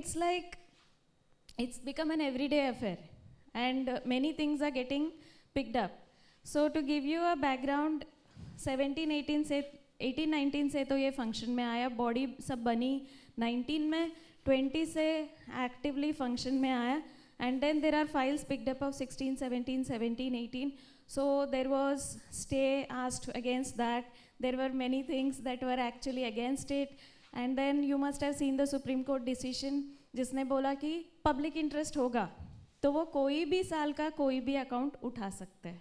it's like it's become an everyday affair, and many things are getting picked up. So to give you a background, 17-18 से 18-19 से तो ये function में आया, body सब बनी 19 में, 20 से एक्टिवली फंक्शन में आया, and then there are files picked up of 16, 17, 17, 18. So there was stay asked against that. There were many things that were actually against it, and then you must have seen the Supreme Court decision जिसने बोला कि public interest होगा तो वो कोई भी साल का कोई भी अकाउंट उठा सकते हैं.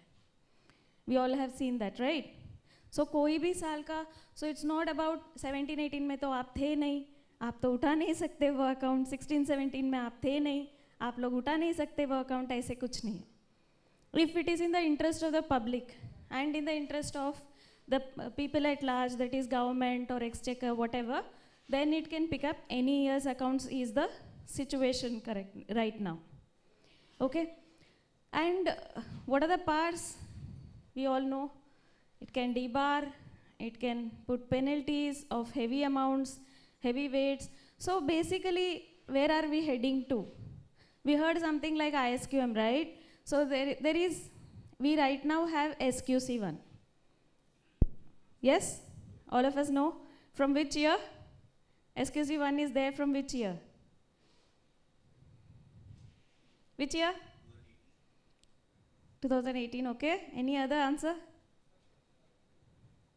We all have seen that, right? So कोई भी साल का, so it's not about 17-18 में तो आप थे नहीं, आप तो उठा नहीं सकते वो अकाउंट, 16-17 में आप थे नहीं, आप लोग उठा नहीं सकते वो अकाउंट, ऐसे कुछ नहीं. If it is in the interest of the public and in the interest of the people at large, that is government or exchequer, whatever, then it can pick up any year's accounts is the situation correct right now. Okay? And what are the parts? We all know it can debar, it can put penalties of heavy amounts, heavy weights. So basically, where are we heading to? We heard something like ISQM, right? So we right now have SQC1. Yes? All of us know? From which year? SQC1 is there from which year? Which year? 2018, okay. Any other answer?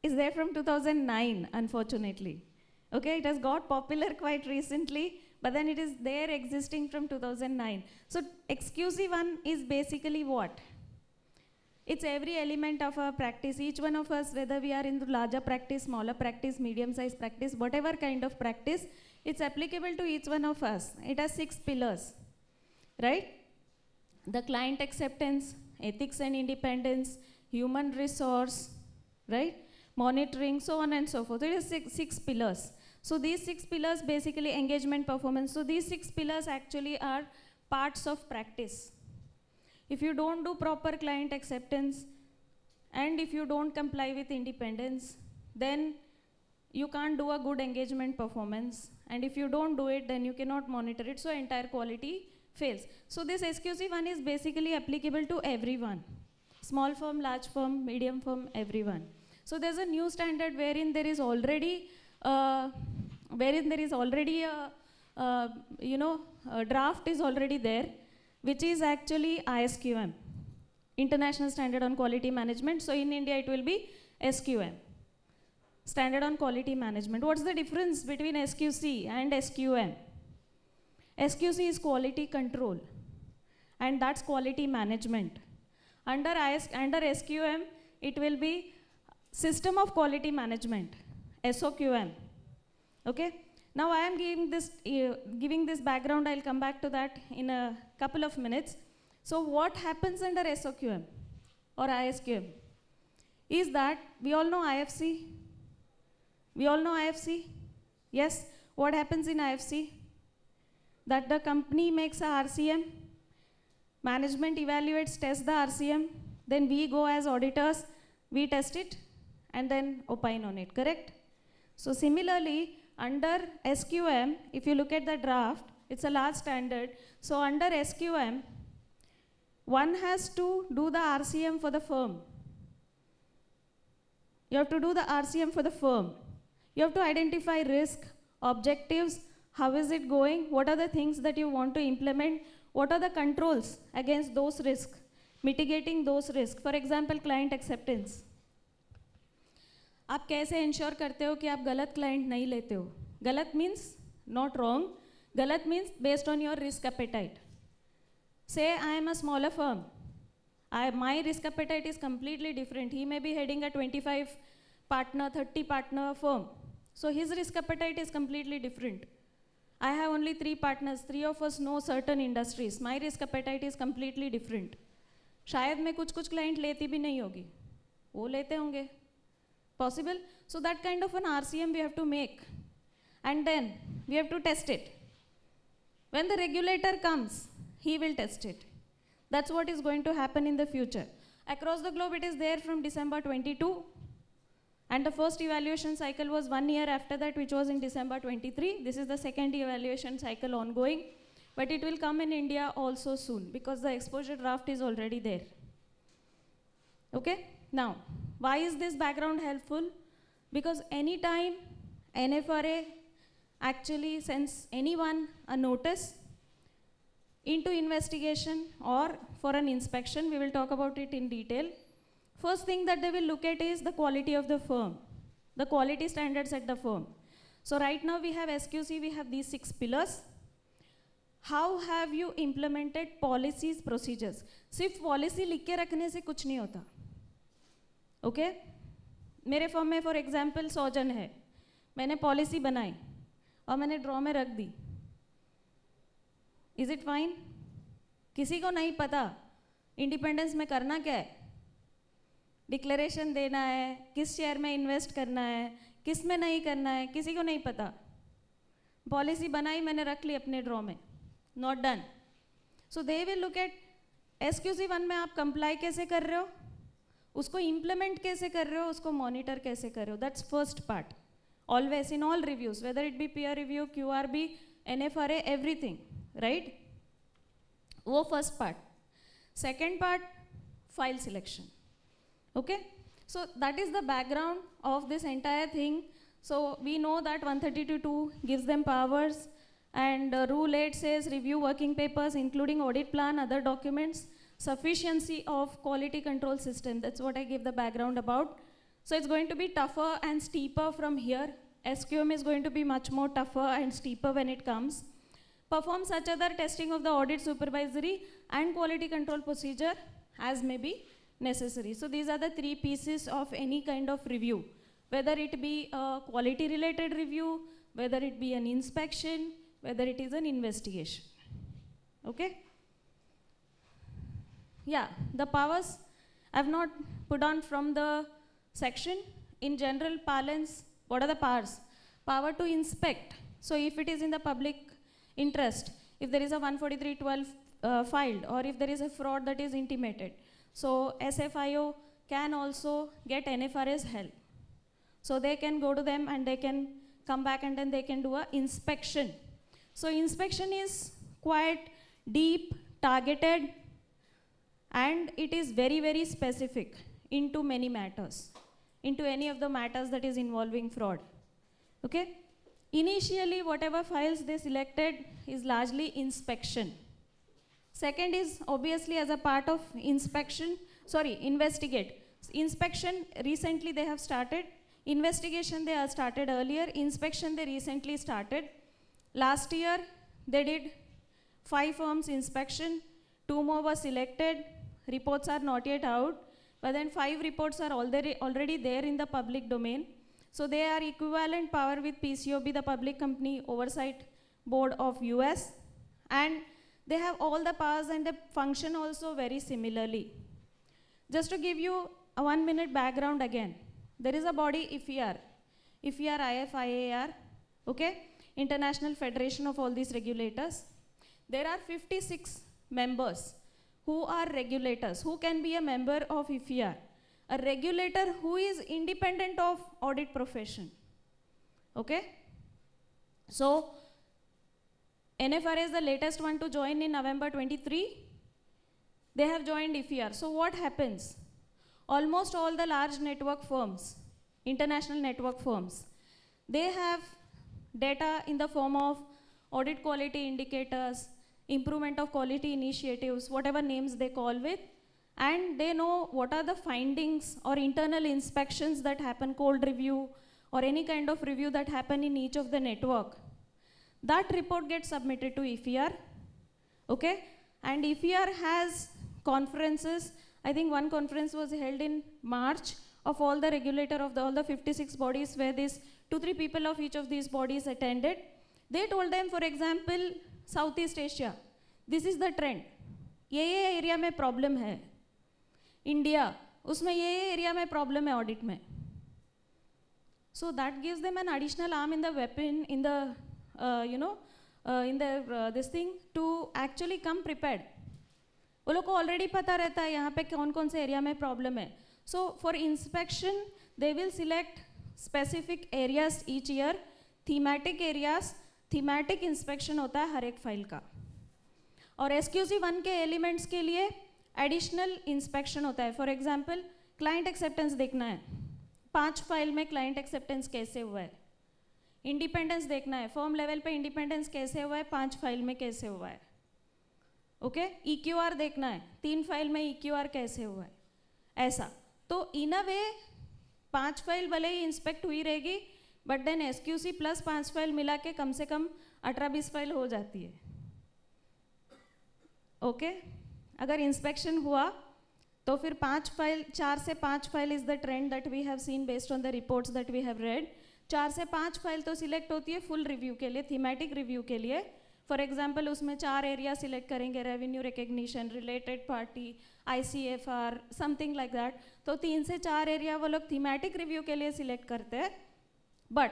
Is there from 2009, unfortunately. Okay, it has got popular quite recently, but then it is there existing from 2009. So XQC1 is basically what? It's every element of our practice. Each one of us, whether we are in the larger practice, smaller practice, medium-sized practice, whatever kind of practice, it's applicable to each one of us. It has 6 pillars, right? The client acceptance, ethics and independence, human resource, right? Monitoring, so on and so forth. It is six pillars. So these 6 pillars basically engagement, performance. So these 6 pillars actually are parts of practice. If you don't do proper client acceptance and if you don't comply with independence, then you can't do a good engagement performance. And if you don't do it, then you cannot monitor it. So entire quality fails. So this SQC1 is basically applicable to everyone. Small firm, large firm, medium firm, everyone. So there's a new standard wherein there is already a draft is already there, which is actually ISQM, International Standard on Quality Management. So in India it will be SQM, Standard on Quality Management. What's the difference between SQC and SQM? SQC is quality control, and that's quality management. Under SQM, it will be System of Quality Management, SOQM. Okay? Now I am giving this background. I'll come back to that in a couple of minutes. So what happens under SOQM or ISQM is that we all know IFC. We all know IFC? Yes? What happens in IFC? That the company makes a RCM, management evaluates, tests the RCM, then we go as auditors, we test it, and then opine on it, correct? So similarly, under SQM, if you look at the draft, it's a large standard. So under SQM, one has to do the RCM for the firm. You have to do the RCM for the firm. You have to identify risk, objectives, how is it going, what are the things that you want to implement, what are the controls against those risks, mitigating those risks. For example, client acceptance. आप कैसे ensure करते हो कि आप गलत client नहीं लेते हो? गलत मीन्स नॉट रॉन्ग, गलत means based on your risk appetite. Say I am a smaller firm. My risk appetite is completely different. He may be heading a 25 partner, 30 partner firm. So his risk appetite is completely different. I have only 3 partners. 3 of us know certain industries. My risk appetite is completely different. शायद मैं कुछ client लेती भी नहीं होगी. वो लेते होंगे. Possible? So that kind of an RCM we have to make. And then we have to test it. When the regulator comes, he will test it. That's what is going to happen in the future. Across the globe, it is there from December 22. And the first evaluation cycle was 1 year after that, which was in December 23. This is the second evaluation cycle ongoing, but it will come in India also soon because the exposure draft is already there. Okay? Now, why is this background helpful? Because anytime NFRA actually sends anyone a notice into investigation or for an inspection, we will talk about it in detail. First thing that they will look at is the quality of the firm, the quality standards at the firm. So right now we have SQC, we have these 6 pillars. How have you implemented policies, procedures? सिर्फ policy लिख के रखने से कुछ नहीं होता. Okay? मेरे firm में फॉर एग्जाम्पल 100 जन है, मैंने पॉलिसी बनाई और मैंने ड्रॉ में रख दी. Is it fine? किसी को नहीं पता इंडिपेंडेंस में करना क्या है, डिक्लेरेशन देना है, किस शेयर में इन्वेस्ट करना है, किस में नहीं करना है, किसी को नहीं पता. पॉलिसी बनाई, मैंने रख ली अपने ड्रॉ में, not done. So they will look at SQC 1 में आप कंप्लाई कैसे कर रहे हो, उसको इम्प्लीमेंट कैसे कर रहे हो, उसको मॉनिटर कैसे कर रहे हो. That's first part. Always in all reviews, whether it be peer review, QRB, NFRA, everything, right? वो first part. Second part, file selection. Okay, so that is the background of this entire thing. So we know that 132(2) gives them powers, and Rule 8 says review working papers including audit plan, other documents, sufficiency of quality control system. That's what I give the background about. So it's going to be tougher and steeper from here. SQM is going to be much more tougher and steeper when it comes. Perform such other testing of the audit, supervisory and quality control procedure as may be necessary. So these are the 3 pieces of any kind of review, whether it be a quality related review, whether it be an inspection, whether it is an investigation. Okay? Yeah, the powers I've not put on from the section. In general parlance, what are the powers? Power to inspect. So if it is in the public interest, if there is a 143(12) filed, or if there is a fraud that is intimated, so SFIO can also get NFRA's help. So they can go to them and they can come back and then they can do an inspection. So inspection is quite deep, targeted, and it is very, very specific into many matters, into any of the matters that is involving fraud. Okay? Initially, whatever files they selected is largely inspection. Second is obviously as a part of investigate. Inspection, recently they have started. Investigation they have started earlier. Inspection they recently started. Last year they did 5 firms inspection, 2 more were selected. Reports are not yet out, but then 5 reports are already there in the public domain. So they are equivalent power with PCOB, the Public Company Oversight Board of US, and they have all the powers and they function also very similarly. Just to give you a 1-minute background again, there is a body IFER, IFIAR, okay? International Federation of all these regulators. There are 56 members who are regulators, who can be a member of IFER. A regulator who is independent of audit profession, okay? So, NFRA is the latest one to join in November 23. They have joined IFER. So what happens? Almost all the large network firms, international network firms, they have data in the form of audit quality indicators, improvement of quality initiatives, whatever names they call with, and they know what are the findings or internal inspections that happen, cold review, or any kind of review that happen in each of the network. That report gets submitted to IFER, okay? And IFER has conferences. I think one conference was held in March of all the regulator of all the 56 bodies, where these 2-3 people of each of these bodies attended. They told them, for example, Southeast Asia, this is the trend. ये area में problem है. India, उसमें ये area में problem है audit में. So that gives them an additional arm in the weapon, in the this thing to actually come prepared. वो लोग को already पता रहता है यहाँ पे कौन कौन से area में problem है. So for inspection, they will select specific areas each year, thematic areas, thematic inspection होता है हर एक फाइल का. और SQC1 के एलिमेंट्स के लिए एडिशनल इंस्पेक्शन होता है. फॉर एग्जाम्पल क्लाइंट एक्सेप्टेंस देखना है, 5 फाइल में क्लाइंट एक्सेप्टेंस कैसे हुआ है. इंडिपेंडेंस देखना है, फर्म लेवल पे इंडिपेंडेंस कैसे हुआ है, 5 फाइल में कैसे हुआ है. ओके, EQR देखना है, 3 फाइल में EQR कैसे हुआ है. ऐसा तो इन अ वे 5 फाइल भले ही इंस्पेक्ट हुई रहेगी, but then SQC plus 5 file मिला के कम से कम 18-20 फाइल हो जाती है. ओके, अगर इंस्पेक्शन हुआ तो फिर 4 से 5 file is the trend that we have seen based on the reports that we have read. 4 से 5 फाइल तो सिलेक्ट होती है फुल रिव्यू के लिए, थीमेटिक रिव्यू के लिए. फॉर एग्जाम्पल उसमें 4 एरिया सिलेक्ट करेंगे, revenue recognition, related party, ICFR, something like that. तो 3 से 4 एरिया वो लोग थीमेटिक रिव्यू के लिए सिलेक्ट करते हैं. बट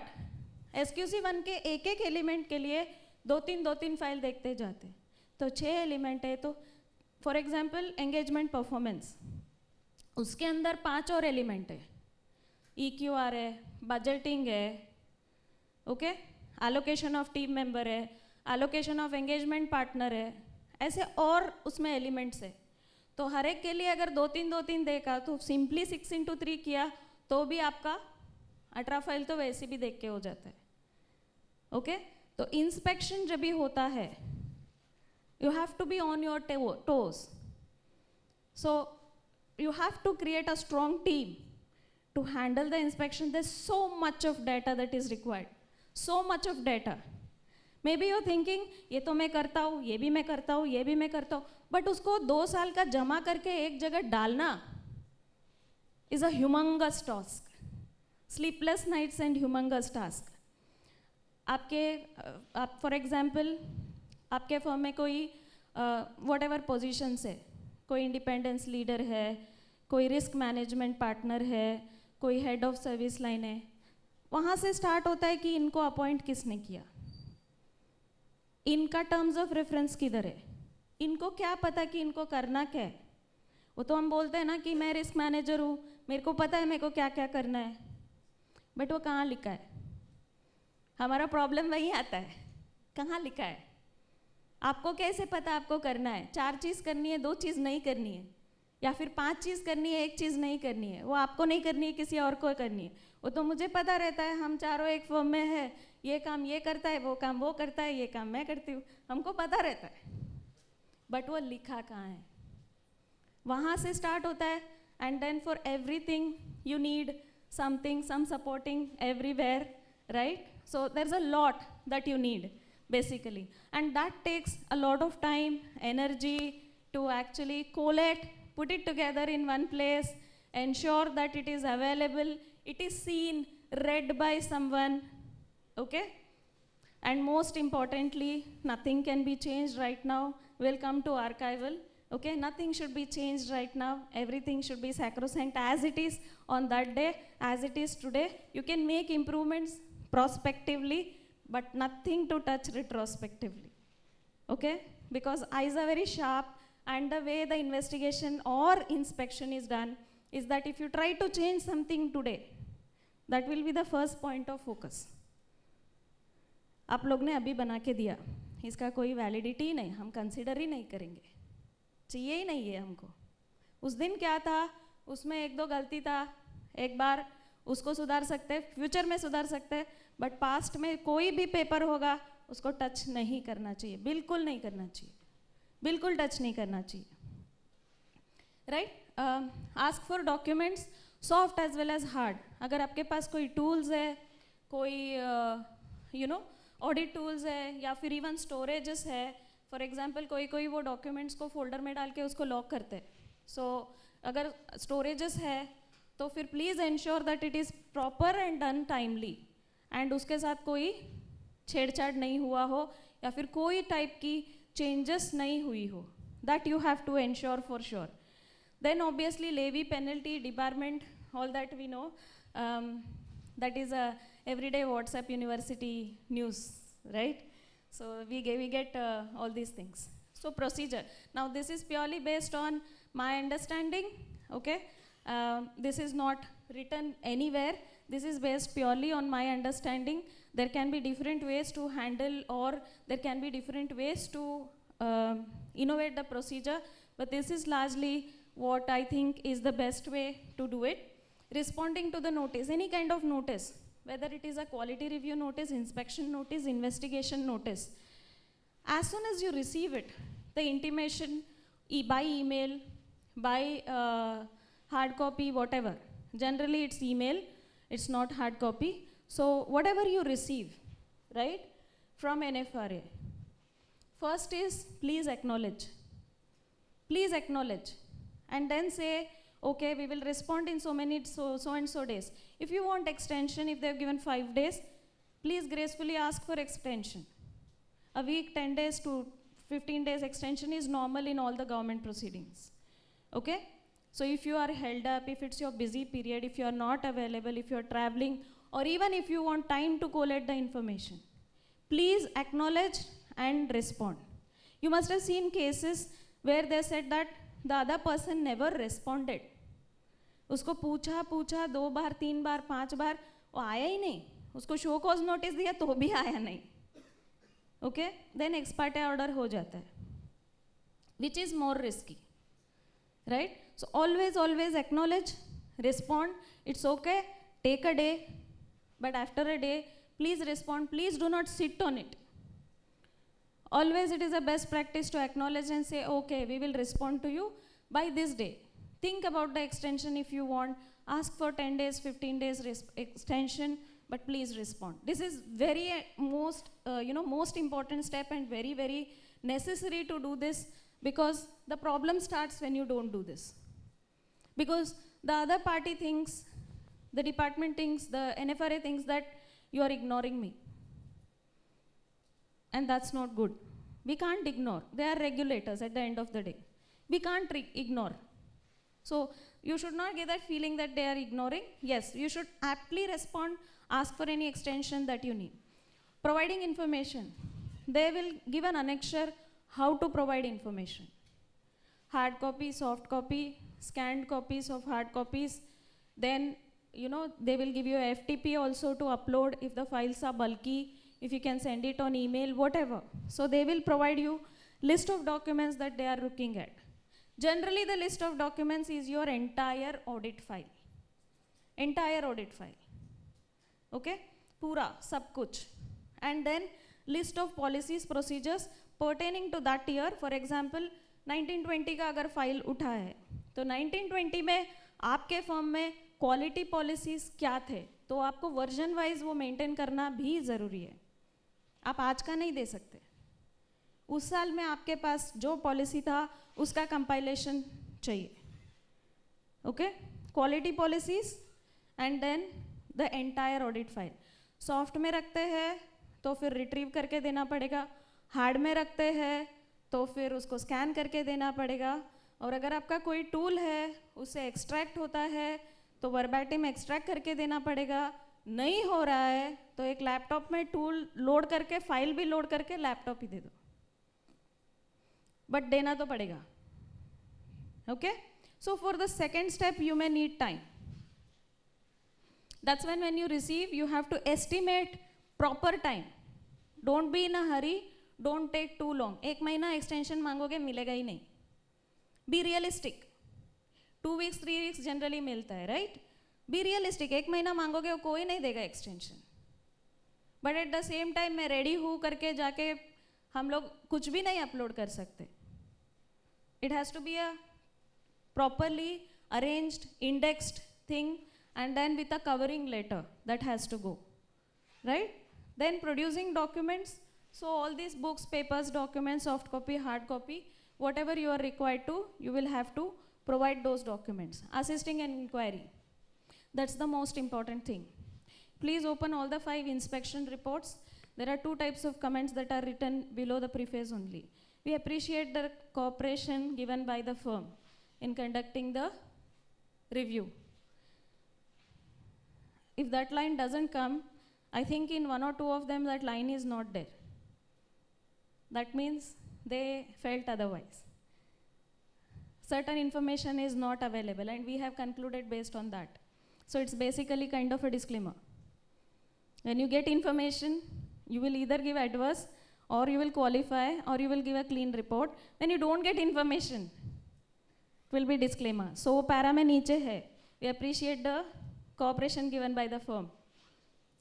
SQC1 के एक एक एलिमेंट के लिए 2-3 फाइल देखते जाते हैं. तो 6 एलिमेंट है, तो फॉर एग्जाम्पल एंगेजमेंट परफॉर्मेंस, उसके अंदर 5 और एलिमेंट है. EQR है, बजटिंग है, okay, allocation of team member है, एलोकेशन ऑफ एंगेजमेंट पार्टनर है, ऐसे और उसमें एलिमेंट्स है. तो हर एक के लिए अगर 2-3 देखा तो सिंपली 6x3 किया तो भी आपका 18 फाइल तो वैसे भी देख के हो जाता है. ओके, तो इंस्पेक्शन जब भी होता है, you have to be on your toes. So you have to create a strong team to handle the inspection. There's so much of data that is required, so much of data. Maybe you're thinking ये तो मैं करता हूँ, ये भी मैं करता हूँ, ये भी मैं करता हूँ, but उसको 2 साल का जमा करके एक जगह डालना is a humongous task. Sleepless nights and humongous task. आप फॉर एग्जाम्पल आपके फर्म में कोई वॉट एवर पोजिशंस है, कोई इंडिपेंडेंस लीडर है, कोई रिस्क मैनेजमेंट पार्टनर है, कोई हेड ऑफ सर्विस लाइन है. वहाँ से स्टार्ट होता है कि इनको अपॉइंट किसने किया, इनका टर्म्स ऑफ रेफरेंस किधर है, इनको क्या पता कि इनको करना क्या है. वो तो हम बोलते हैं ना कि मैं रिस्क मैनेजर हूँ, मेरे को पता है मेरे को क्या क्या करना है, बट वो कहाँ लिखा है. हमारा प्रॉब्लम वही आता है, कहाँ लिखा है. आपको कैसे पता आपको करना है. 4 चीज़ करनी है, 2 चीज़ नहीं करनी है, या फिर 5 चीज़ करनी है, 1 चीज़ नहीं करनी है. वो आपको नहीं करनी है, किसी और को करनी है. वो तो मुझे पता रहता है, हम चारों एक फर्म में है, ये काम ये करता है, वो काम वो करता है, ये काम मैं करती हूँ, हमको पता रहता है. बट वो लिखा कहाँ है, वहाँ से स्टार्ट होता है. And then for everything you need something, some supporting everywhere, right. So there's a lot that you need basically, and that takes a lot of time, energy to actually collate, put it together in one place, ensure that it is available, it is seen, read by someone, okay. And most importantly, nothing can be changed right now, will come to archival, okay. Nothing should be changed right now, everything should be sacrosanct as it is on that day, as it is today. You can make improvements prospectively, but nothing to touch retrospectively, okay. Because eyes are very sharp, and the way the investigation or inspection is done is that if you try to change something today, that will be the first point of focus. आप लोग ने अभी बना के दिया, इसका कोई validity नहीं, हम कंसिडर ही नहीं करेंगे, चाहिए ही नहीं है हमको. उस दिन क्या था, उसमें 1-2 गलती था, एक बार उसको सुधार सकते हैं, फ्यूचर में सुधार सकते हैं, बट पास्ट में कोई भी पेपर होगा उसको टच नहीं करना चाहिए, बिल्कुल नहीं करना चाहिए, बिल्कुल टच नहीं करना चाहिए, right. Ask for documents, soft as well as hard. अगर आपके पास कोई टूल्स है, कोई ऑडिट टूल्स है, या फिर इवन स्टोरेजेस है. फॉर एग्जांपल कोई वो डॉक्यूमेंट्स को फोल्डर में डाल के उसको लॉक करते हैं. सो अगर स्टोरेजेस है तो फिर please ensure that it is proper and done timely, and उसके साथ कोई छेड़छाड़ नहीं हुआ हो, या फिर कोई टाइप की चेंजेस नहीं हुई हो. That you have to ensure for sure. Then obviously levy, penalty, debarment, all that we know, that is a everyday WhatsApp university news, right? So we get all these things. So procedure. Now this is purely based on my understanding, okay? This is not written anywhere. This is based purely on my understanding. There can be different ways to handle, or there can be different ways to innovate the procedure, but this is largely what I think is the best way to do it. Responding to the notice, any kind of notice, whether it is a quality review notice, inspection notice, investigation notice. As soon as you receive it, the intimation by email, by hard copy, whatever. Generally it's email, it's not hard copy. So whatever you receive, right, from NFRA, first is please acknowledge. Please acknowledge. And then say, okay, we will respond in so and so days. If you want extension, if they've given 5 days, please gracefully ask for extension. A week, 10 days to 15 days extension is normal in all the government proceedings. Okay? So if you are held up, if it's your busy period, if you are not available, if you are traveling, or even if you want time to collect the information, please acknowledge and respond. You must have seen cases where they said that the other person never responded. उसको पूछा 2 बार 3 बार 5 बार, वो आया ही नहीं. उसको show cause notice दिया तो भी आया नहीं. Okay? Then ex parte order हो जाता है, which is more risky, right? So always acknowledge, respond. It's okay, take a day, but after a day, please respond. Please do not sit on it. Always it is a best practice to acknowledge and say, okay, we will respond to you by this day. Think about the extension if you want. Ask for 10 days, 15 days extension, but please respond. This is very most important step, and very necessary to do this, because the problem starts when you don't do this. Because the other party thinks, the department thinks, the NFRA thinks that you are ignoring me. And that's not good. We can't ignore. They are regulators at the end of the day. We can't ignore. So you should not get that feeling that they are ignoring. Yes, you should aptly respond, ask for any extension that you need. Providing information. They will give an annexure how to provide information. Hard copy, soft copy, scanned copies of hard copies. Then, they will give you a FTP also to upload if the files are bulky, if you can send it on email, whatever. So they will provide you list of documents that they are looking at. Generally, the list of documents is your entire audit file. Entire audit file. Okay? Pura, sab kuch. And then list of policies, procedures pertaining to that year. For example, 1920 का अगर file उठा है, तो 1920 में आपके firm में quality policies क्या थे, तो आपको वर्जन वाइज वो मेंटेन करना भी ज़रूरी है. आप आज का नहीं दे सकते. उस साल में आपके पास जो पॉलिसी था उसका कंपाइलेशन चाहिए. Okay? Quality policies and then the entire audit file. Soft में रखते हैं तो फिर रिट्रीव करके देना पड़ेगा. हार्ड में रखते हैं तो फिर उसको स्कैन करके देना पड़ेगा. और अगर आपका कोई टूल है उससे एक्सट्रैक्ट होता है तो वर्बैटिम एक्सट्रैक्ट करके देना पड़ेगा. नहीं हो रहा है तो एक लैपटॉप में टूल लोड करके, फाइल भी लोड करके लैपटॉप ही दे दो, बट देना तो पड़ेगा. Okay? So for the second step you may need time. That's when you receive, you have to estimate proper time. Don't be in a hurry, don't take too long. 1 महीना extension मांगोगे मिलेगा ही नहीं. Be realistic. 2 weeks, 3 weeks generally मिलता है, right? Be realistic. 1 महीना मांगोगे वो कोई नहीं देगा extension. But at the same time मैं ready हूँ करके जाके हम लोग कुछ भी नहीं upload कर सकते. It has to be a properly arranged, indexed thing, and then with a covering letter that has to go, right? Then producing documents. So all these books, papers, documents, soft copy, hard copy, whatever you are required to, you will have to provide those documents. Assisting an inquiry. That's the most important thing. Please open all the 5 inspection reports. There are 2 types of comments that are written below the preface only. We appreciate the cooperation given by the firm in conducting the review. If that line doesn't come, I think in 1 or 2 of them that line is not there. That means they felt otherwise. certain information is not available, and we have concluded based on that. So it's basically kind of a disclaimer. When you get information, you will either give adverse, or you will qualify, or you will give a clean report. When you don't get information, it will be disclaimer. So para में नीचे है, we appreciate the cooperation given by the firm.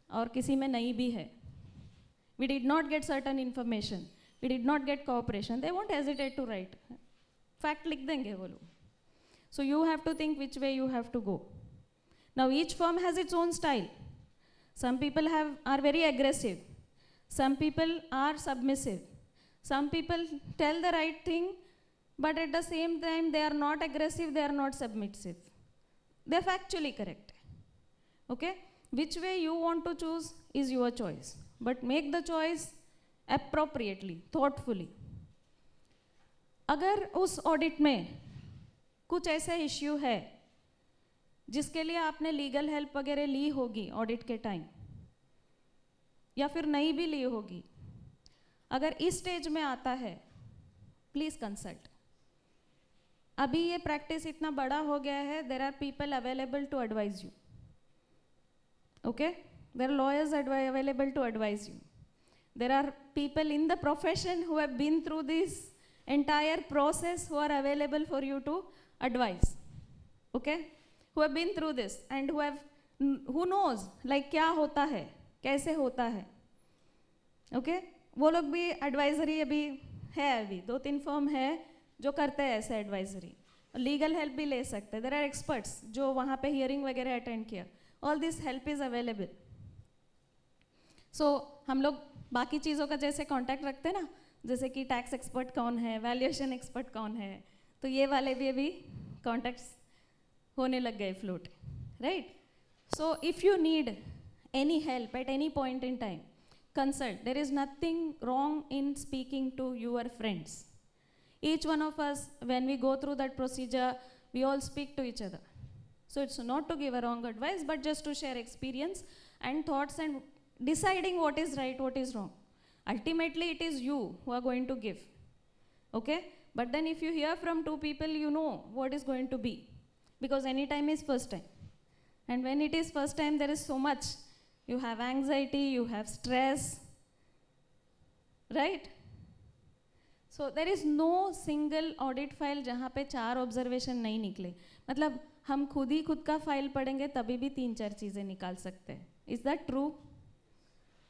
और किसी में नहीं भी है, we did not get certain information, we did not get cooperation, they won't hesitate to write. Fact लिख देंगे वो लोग. So you have to think which way you have to go. Now each firm has its own style. Some people are very aggressive. Some people are submissive. Some people tell the right thing, but at the same time they are not aggressive, they are not submissive. They are factually correct. Okay? Which way you want to choose is your choice. But make the choice appropriately, thoughtfully. अगर उस audit में कुछ ऐसा issue है जिसके लिए आपने legal help वगैरह ली होगी ऑडिट के टाइम, या फिर नहीं भी ली होगी, अगर इस स्टेज में आता है, प्लीज कंसल्ट. अभी ये प्रैक्टिस इतना बड़ा हो गया है, there are people available to advise you. Okay, there are lawyers available to advise you. There are people in the profession who have been through this entire process who are available for you to advise. Okay, who have been through this and who knows like क्या होता है, कैसे होता है. Okay, वो लोग भी advisory अभी है, अभी 2-3 फर्म है जो करते हैं ऐसे एडवाइजरी. लीगल हेल्प भी ले सकते हैं. देयर आर एक्सपर्ट्स जो वहाँ पे हियरिंग वगैरह अटेंड किया. All this help is available. So हम लोग बाकी चीज़ों का जैसे कॉन्टैक्ट रखते हैं ना, जैसे कि टैक्स एक्सपर्ट कौन है, वैल्यूएशन एक्सपर्ट कौन है, तो ये वाले भी अभी कॉन्टैक्ट्स होने लग गए float. Right? So if you need any help at any point in time, consult. There is nothing wrong in speaking to your friends. Each one of us, when we go through that procedure, we all speak to each other. So it's not to give a wrong advice, but just to share experience and thoughts and deciding what is right, what is wrong. Ultimately, it is you who are going to give. Okay? But then if you hear from 2 people, you know what is going to be. Because any time is first time. And when it is first time, there is so much. You have anxiety, you have stress, right? So there is no single audit file जहाँ पे 4 observation नहीं निकले. मतलब हम खुद ही खुद का file पढ़ेंगे तभी भी 3-4 चीज़ें निकाल सकते हैं. Is that true?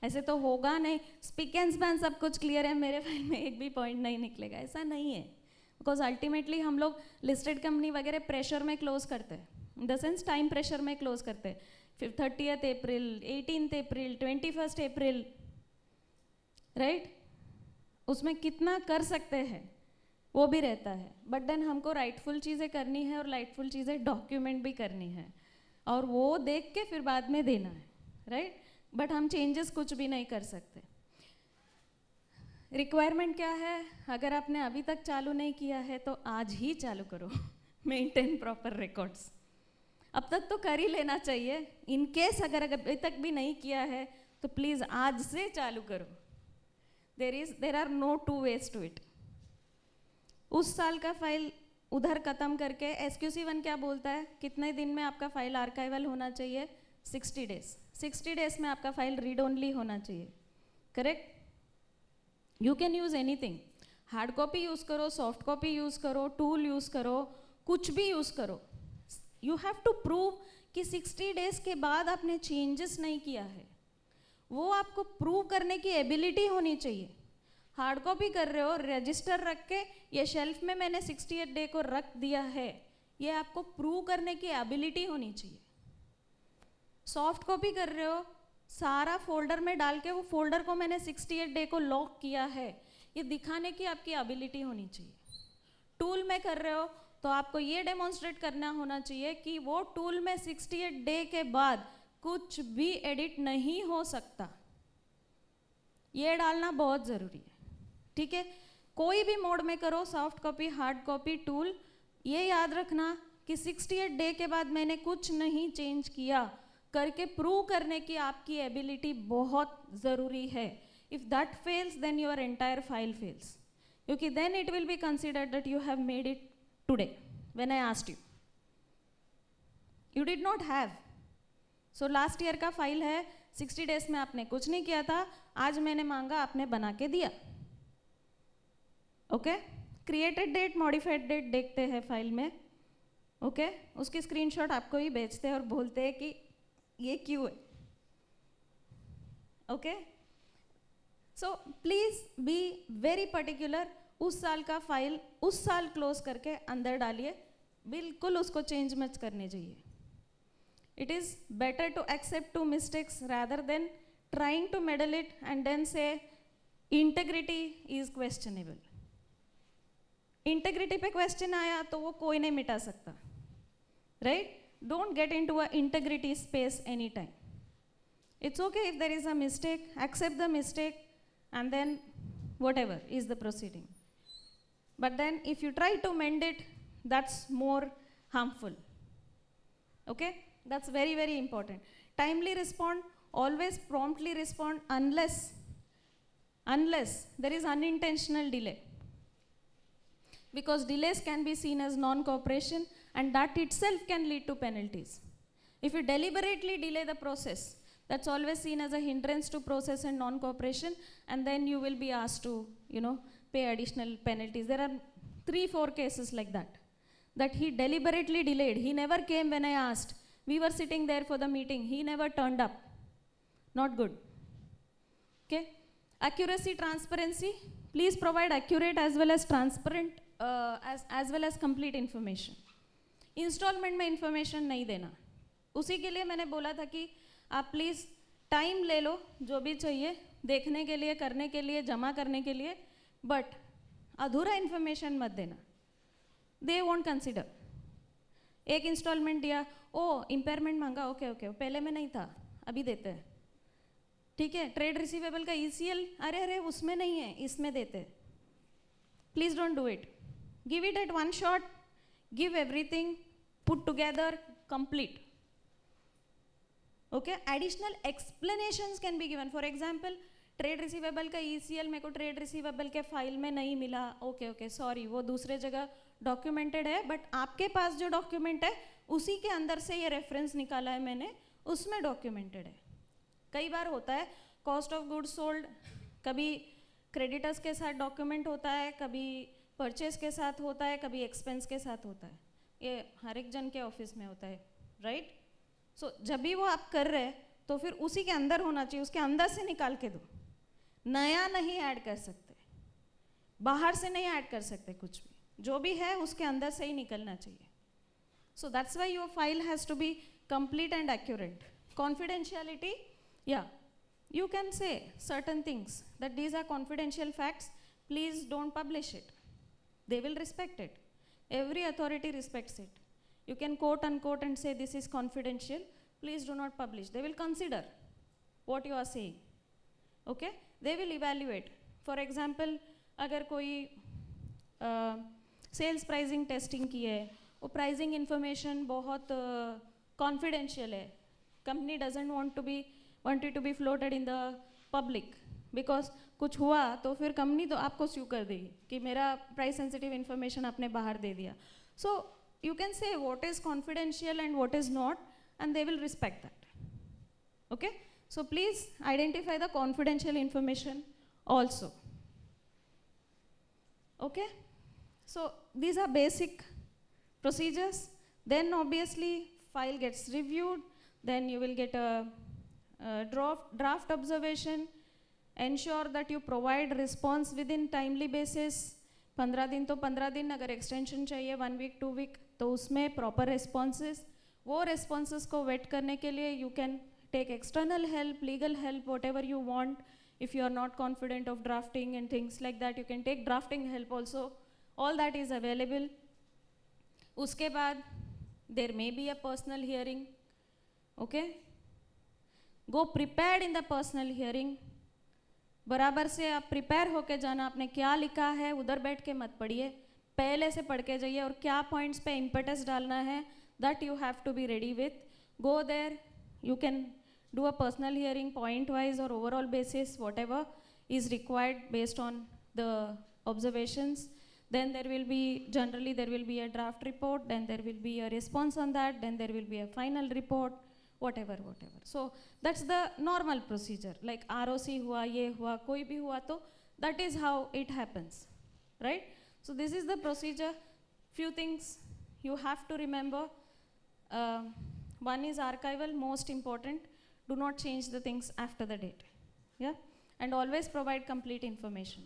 ऐसे तो होगा नहीं. स्पिक एंड स्पैन सब कुछ क्लियर है, मेरे फाइल में एक भी पॉइंट नहीं निकलेगा, ऐसा नहीं है. बिकॉज अल्टीमेटली हम लोग लिस्टेड कंपनी वगैरह प्रेशर में क्लोज करते हैं, in the sense time pressure में क्लोज करते हैं. फिर 30th अप्रैल, 18th अप्रैल, 21st अप्रैल, राइट? उसमें कितना कर सकते हैं वो भी रहता है. बट देन हमको राइटफुल चीज़ें करनी है और राइटफुल चीज़ें डॉक्यूमेंट भी करनी है और वो देख के फिर बाद में देना है, राइट? बट हम चेंजेस कुछ भी नहीं कर सकते. रिक्वायरमेंट क्या है? अगर आपने अभी तक चालू नहीं किया है तो आज ही चालू करो. Maintain proper records. अब तक तो कर ही लेना चाहिए. इन केस अगर अभी तक भी नहीं किया है तो प्लीज़ आज से चालू करो. There are no 2 ways to it. उस साल का फाइल उधर ख़त्म करके SQC1 क्या बोलता है, कितने दिन में आपका फाइल आर्काइवल होना चाहिए? 60 days. 60 days में आपका फाइल रीड ओनली होना चाहिए. Correct? You can use anything. Hard copy use करो, सॉफ्ट कॉपी यूज़ करो, टूल यूज़ करो, कुछ भी यूज़ करो. यू हैव टू प्रूव कि 60 days के बाद आपने चेंजेस नहीं किया है. वो आपको प्रूव करने की एबिलिटी होनी चाहिए. हार्ड कॉपी कर रहे हो, रजिस्टर रख के ये शेल्फ में मैंने 68 डे को रख दिया है, ये आपको प्रूव करने की एबिलिटी होनी चाहिए. सॉफ्ट कॉपी कर रहे हो, सारा फोल्डर में डाल के वो फोल्डर को मैंने 68 डे को लॉक किया है, ये दिखाने की आपकी एबिलिटी होनी चाहिए. टूल में कर रहे हो तो आपको ये डेमोन्स्ट्रेट करना होना चाहिए कि वो टूल में 68 डे के बाद कुछ भी एडिट नहीं हो सकता. ये डालना बहुत ज़रूरी है. ठीक है? कोई भी मोड में करो, soft copy, hard copy, tool, ये याद रखना कि 68 डे के बाद मैंने कुछ नहीं चेंज किया करके प्रूव करने की आपकी एबिलिटी बहुत ज़रूरी है. If that fails then your entire file fails, क्योंकि then it will be considered that you have made it today when I asked you. You did not have. So last year का file है, 60 days में आपने कुछ नहीं किया था, आज मैंने मांगा, आपने बना के दिया. Okay, created date, modified date देखते हैं फाइल में. ओके, उसकी स्क्रीनशॉट आपको ही भेजते हैं और बोलते हैं कि ये क्यों है. Okay, so please be very particular. उस साल का फाइल उस साल क्लोज करके अंदर डालिए, बिल्कुल उसको चेंज मत करने चाहिए. It is better to accept two mistakes rather than trying to meddle it and then say integrity is questionable. Integrity पे question आया तो वो कोई नहीं मिटा सकता, right? Don't get into a integrity space anytime. It's okay if there is a mistake, accept the mistake and then whatever is the proceeding. But then if you try to mend it, that's more harmful. Okay? That's very, very important. Timely respond, always promptly respond unless there is unintentional delay. Because delays can be seen as non-cooperation and that itself can lead to penalties. If you deliberately delay the process, that's always seen as a hindrance to process and non-cooperation, and then you will be asked to, pay additional penalties. There are 3-4 cases like that. That he deliberately delayed. He never came when I asked. We were sitting there for the meeting. He never turned up. Not good. Okay? Accuracy, transparency. Please provide accurate as well as transparent as well as complete information. Installment में information नहीं देना. उसी के लिए मैंने बोला था कि आप प्लीज़ टाइम ले लो, जो भी चाहिए देखने के लिए, करने के लिए, जमा करने के लिए, बट अधूरा information मत देना. They won't consider. एक इंस्टॉलमेंट दिया, ओ इम्पेयरमेंट मांगा, ओके ओके, पहले में नहीं था, अभी देते हैं. ठीक है, ट्रेड रिसीवेबल का ECL, अरे उसमें नहीं है, इसमें देते हैं. Please don't do it. Give it at one shot, give everything, put together, complete. Okay, additional explanations can be given. For example, trade receivable का ECL मेरे को ट्रेड रिसीवेबल के फाइल में नहीं मिला, ओके सॉरी, वो दूसरे जगह डॉक्यूमेंटेड है, बट आपके पास जो डॉक्यूमेंट है उसी के अंदर से ये रेफरेंस निकाला है मैंने, उसमें डॉक्यूमेंटेड है. कई बार होता है कॉस्ट ऑफ गुड्स सोल्ड, कभी क्रेडिटर्स के साथ डॉक्यूमेंट होता है, कभी परचेज के साथ होता है, कभी एक्सपेंस के साथ होता है. ये हर एक जन के ऑफिस में होता है, राइट? सो जब भी वो आप कर रहे हैं तो फिर उसी के अंदर होना चाहिए, उसके अंदर से निकाल के दो. नया नहीं ऐड कर सकते, बाहर से नहीं ऐड कर सकते, कुछ भी जो भी है उसके अंदर से ही निकलना चाहिए. So that's why your file has to be complete and accurate. Confidentiality, yeah, you can say certain things that these are confidential facts, please don't publish it. They will respect it. Every authority respects it. You can quote unquote and say this is confidential, please do not publish. They will consider what you are saying. Okay? They will evaluate. For example, अगर कोई sales pricing testing की है, वो pricing information बहुत confidential है, company doesn't want it to be floated in the public, because कुछ हुआ तो फिर कंपनी तो आपको स्यू कर देगी कि मेरा प्राइस सेंसिटिव इन्फॉर्मेशन आपने बाहर दे दिया. So you can say what is confidential and what is not, and they will respect that. Okay, so please identify the confidential information also. Okay, so these are basic procedures. Then obviously file gets reviewed, then you will get a draft observation. Ensure that you provide response within timely basis. 15 दिन तो 15 दिन, अगर extension चाहिए 1 week 2 week तो उसमें proper responses. वो responses को wait करने के लिए you can take external help, legal help, whatever you want. If you are not confident of drafting and things like that, you can take drafting help also. All that is available. उसके बाद there may be a personal hearing. Okay? Go prepared in the personal hearing. बराबर से आप prepare होके जाना, आपने क्या लिखा है उधर बैठ के मत पढ़िए, पहले से पढ़ के जाइए, और क्या पॉइंट्स पे इम्पेटस डालना है that you have to be ready with. Go there, you can do a personal hearing point wise or overall basis, whatever is required based on the observations. then there will be, generally there will be a draft report, then there will be a response on that, then there will be a final report, whatever. So that's the normal procedure, like ROC hua, ye hua, koi bhi hua, to that is how it happens, right? So this is the procedure. Few things you have to remember. One is archival, most important. Do not change the things after the date, yeah? And always provide complete information.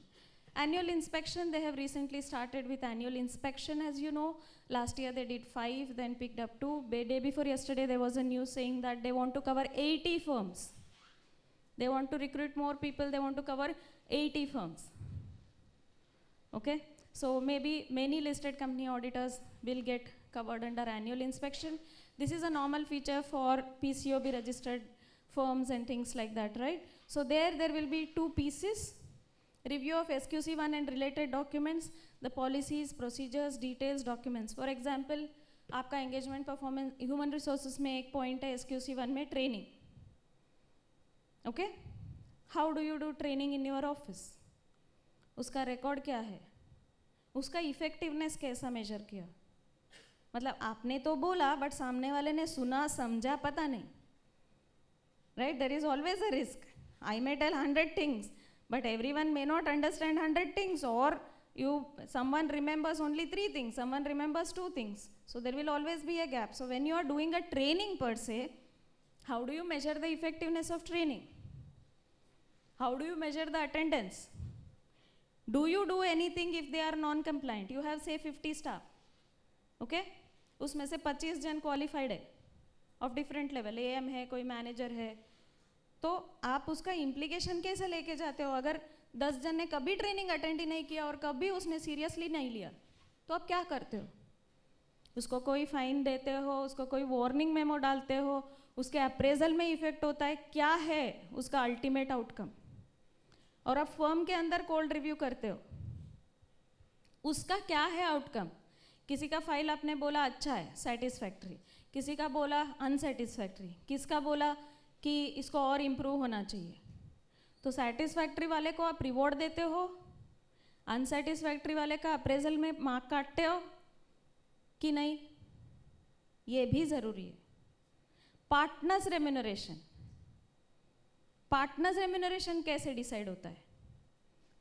Annual inspection, they have recently started with annual inspection, as you know. Last year they did 5, then picked up 2. Day before yesterday there was a news saying that they want to cover 80 firms. They want to recruit more people, they want to cover 80 firms. Okay? So maybe many listed company auditors will get covered under annual inspection. This is a normal feature for PCOB registered firms and things like that, right? So there will be 2 pieces. Review of SQC1 and related documents, the policies, procedures, details, documents. For example, आपका engagement performance, human resources में एक point है SQC1 में training. Okay? How do you do training in your office? उसका record क्या है? उसका effectiveness कैसा measure किया? मतलब आपने तो बोला, but सामने वाले ने सुना, समझा, पता नहीं. Right? There is always a risk. I may tell 100 things, but everyone may not understand 100 things, or someone remembers only 3 things, someone remembers 2 things. So there will always be a gap. So when you are doing a training per se, how do you measure the effectiveness of training? How do you measure the attendance? Do you do anything if they are non-compliant? You have say 50 staff, okay? उसमें से 25 जन qualified है, of different level, AM है, कोई manager है, तो आप उसका implication कैसे लेके जाते हो? अगर 10 जन ने कभी ट्रेनिंग अटेंड ही नहीं किया और कभी उसने सीरियसली नहीं लिया, तो आप क्या करते हो? उसको कोई फाइन देते हो, उसको कोई वार्निंग मेमो डालते हो, उसके अप्रेजल में इफेक्ट होता है, क्या है उसका अल्टीमेट आउटकम? और आप फर्म के अंदर कोल्ड रिव्यू करते हो, उसका क्या है आउटकम? किसी का फाइल आपने बोला अच्छा है, सेटिस्फैक्ट्री, किसी का बोला अनसेटिस्फैक्ट्री, किसका बोला कि इसको और इम्प्रूव होना चाहिए. तो सेटिस्फैक्ट्री वाले को आप रिवॉर्ड देते हो, अनसेटिस्फैक्ट्री वाले का अप्रेजल में मार्क काटते हो कि नहीं? ये भी ज़रूरी है. पार्टनर्स रेम्यूनरेशन, पार्टनर्स रेम्यूनरेशन कैसे डिसाइड होता है?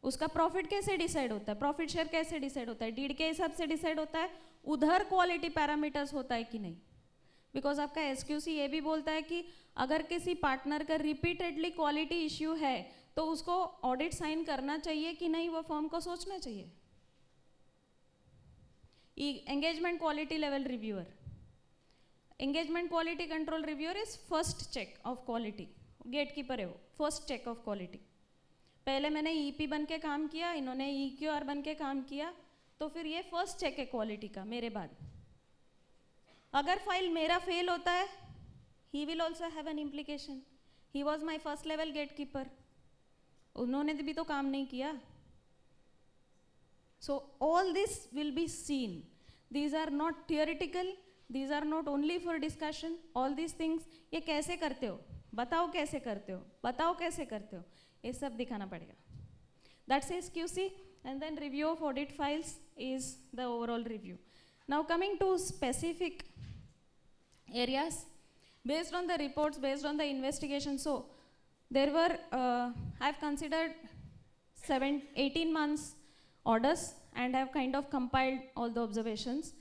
उसका प्रॉफिट कैसे डिसाइड होता है? प्रॉफिट शेयर कैसे डिसाइड होता है? डीड के हिसाब से डिसाइड होता है? उधर क्वालिटी पैरामीटर्स होता है कि नहीं? बिकॉज आपका एसक्यूसी ये भी बोलता है कि अगर किसी पार्टनर का रिपीटेडली क्वालिटी इश्यू है तो उसको ऑडिट साइन करना चाहिए कि नहीं, वो फर्म को सोचना चाहिए. Engagement quality level reviewer, engagement quality control reviewer is first check of quality. Gatekeeper है वो, फर्स्ट चेक ऑफ क्वालिटी. पहले मैंने ईपी बन के काम किया, इन्होंने ईक्यूआर बन के काम किया, तो फिर ये फर्स्ट चेक है क्वालिटी का मेरे बाद. अगर फाइल मेरा फेल होता है, he will also have an implication. He was my first level gatekeeper. उन्होंने भी तो काम नहीं किया. So all this will be seen. These are not theoretical. These are not only for discussion. All these things, ये कैसे करते हो? बताओ कैसे करते हो? बताओ कैसे करते हो? ये सब दिखाना पड़ेगा. That's SQC, and then review of audit files is the overall review. Now coming to specific areas, based on the reports, based on the investigation. So there were, I've considered 18 months orders, and I've kind of compiled all the observations.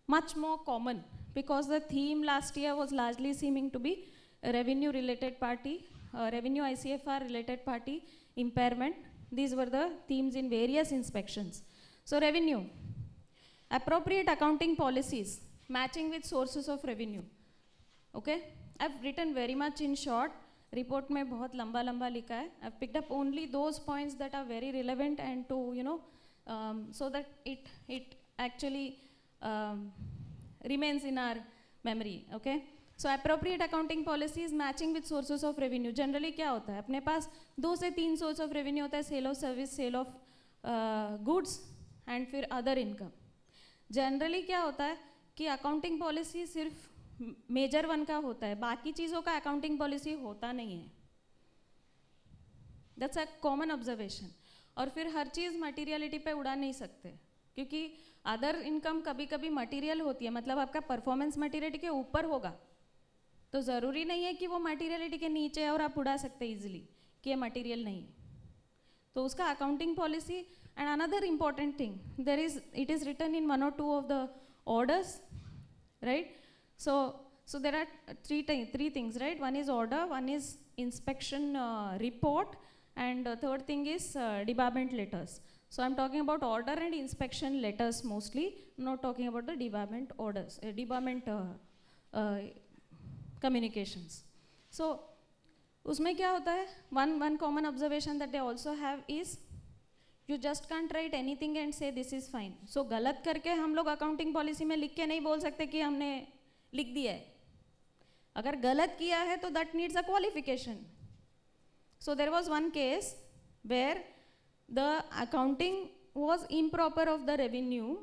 Much more common, because the theme last year was largely seeming to be a revenue related party, revenue ICFR related party, impairment. These were the themes in various inspections. So revenue, appropriate accounting policies, matching with sources of revenue. Okay, I've written very much in short. Report में बहुत लंबा लिखा है. I've picked up only those points that are very relevant and to, you know, so that it actually remains in our memory. Okay, so appropriate accounting policies matching with sources of revenue. Generally क्या होता है? अपने पास 2 से 3 source of revenue होता है, sale of service, sale of goods, and फिर other income. Generally क्या होता है कि accounting policy सिर्फ मेजर 1 का होता है, बाकी चीज़ों का अकाउंटिंग पॉलिसी होता नहीं है. That's a common observation. और फिर हर चीज़ मटीरियलिटी पे उड़ा नहीं सकते. क्योंकि अदर इनकम कभी कभी मटेरियल होती है, मतलब आपका परफॉर्मेंस मटेरियलिटी के ऊपर होगा, तो ज़रूरी नहीं है कि वो मटेरियलिटी के नीचे है और आप उड़ा सकते इजीली कि ये मटेरियल नहीं है। तो उसका accounting policy and another important thing, there is it is written in 1 or 2 of the orders, right? So there are three things, right? One is order, one is inspection report, and third thing is debarment letters. So I'm talking about order and inspection letters mostly, not talking about the debarment orders, debarment communications. So उसमें क्या होता है, one common observation that they also have is you just can't write anything and say this is fine. So गलत करके हम लोग accounting policy में लिख के नहीं बोल सकते कि हमने लिख दिया है। अगर गलत किया है तो that needs a qualification. So there was one case where the accounting was improper of the revenue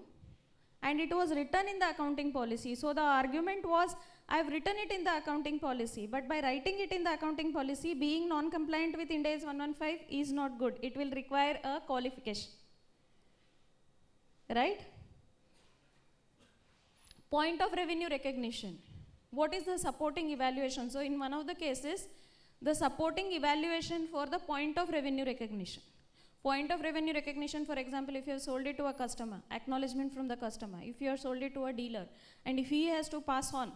and it was written in the accounting policy. So the argument was, I've written it in the accounting policy, but by writing it in the accounting policy, being non-compliant with Ind AS 115 is not good. It will require a qualification, right? Point of revenue recognition. What is the supporting evaluation? So in one of the cases, the supporting evaluation for the point of revenue recognition. Point of revenue recognition, for example, if you have sold it to a customer, acknowledgement from the customer, if you have sold it to a dealer, and if he has to pass on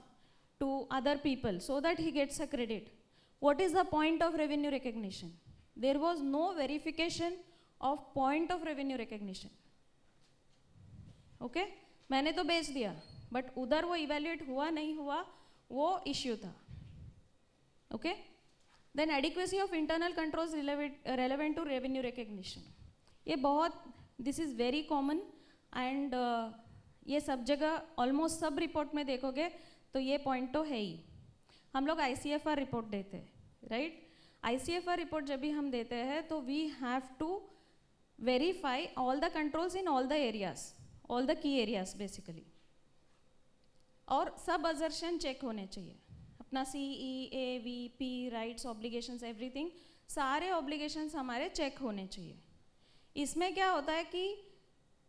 to other people so that he gets a credit, what is the point of revenue recognition? There was no verification of point of revenue recognition. Okay? मैंने तो बेच दिया, but उधर वो evaluate हुआ नहीं हुआ, वो issue था. Okay? Then adequacy of internal controls relevant to revenue recognition. ये बहुत, this is very common and ये सब जगह almost सब report में देखोगे तो ये point तो है ही. हम लोग ICFR report देते हैं, right? ICFR report जब भी हम देते हैं तो we have to verify all the controls in all the areas, all the key areas basically. और सब assertion check होने चाहिए. अपना CE, AV, P, rights, obligations, everything, सारे ऑब्लिगेशंस हमारे चेक होने चाहिए. इसमें क्या होता है कि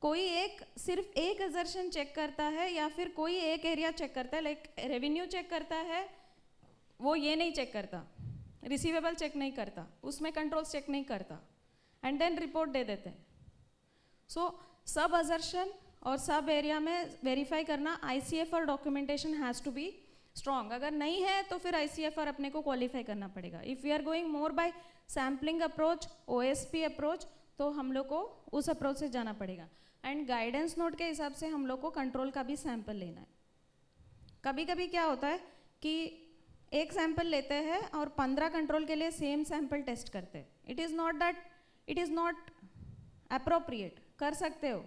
कोई एक सिर्फ एक असर्शन चेक करता है या फिर कोई एक एरिया चेक करता है, लाइक रेवेन्यू चेक करता है, वो ये नहीं चेक करता, रिसीवेबल चेक नहीं करता, उसमें कंट्रोल्स चेक नहीं करता, एंड देन रिपोर्ट दे देते हैं. सो सब असर्शन और सब एरिया में वेरीफाई करना, ICFR documentation has to be strong. अगर नहीं है तो फिर ICFR अपने को क्वालिफाई करना पड़ेगा. If we are going more by sampling approach, OSP approach, तो हम लोग को उस अप्रोच से जाना पड़ेगा. एंड गाइडेंस नोट के हिसाब से हम लोग को कंट्रोल का भी सैंपल लेना है. कभी कभी क्या होता है कि एक सैंपल लेते हैं और 15 कंट्रोल के लिए सेम सैंपल टेस्ट करते हैं. It is not appropriate. कर सकते हो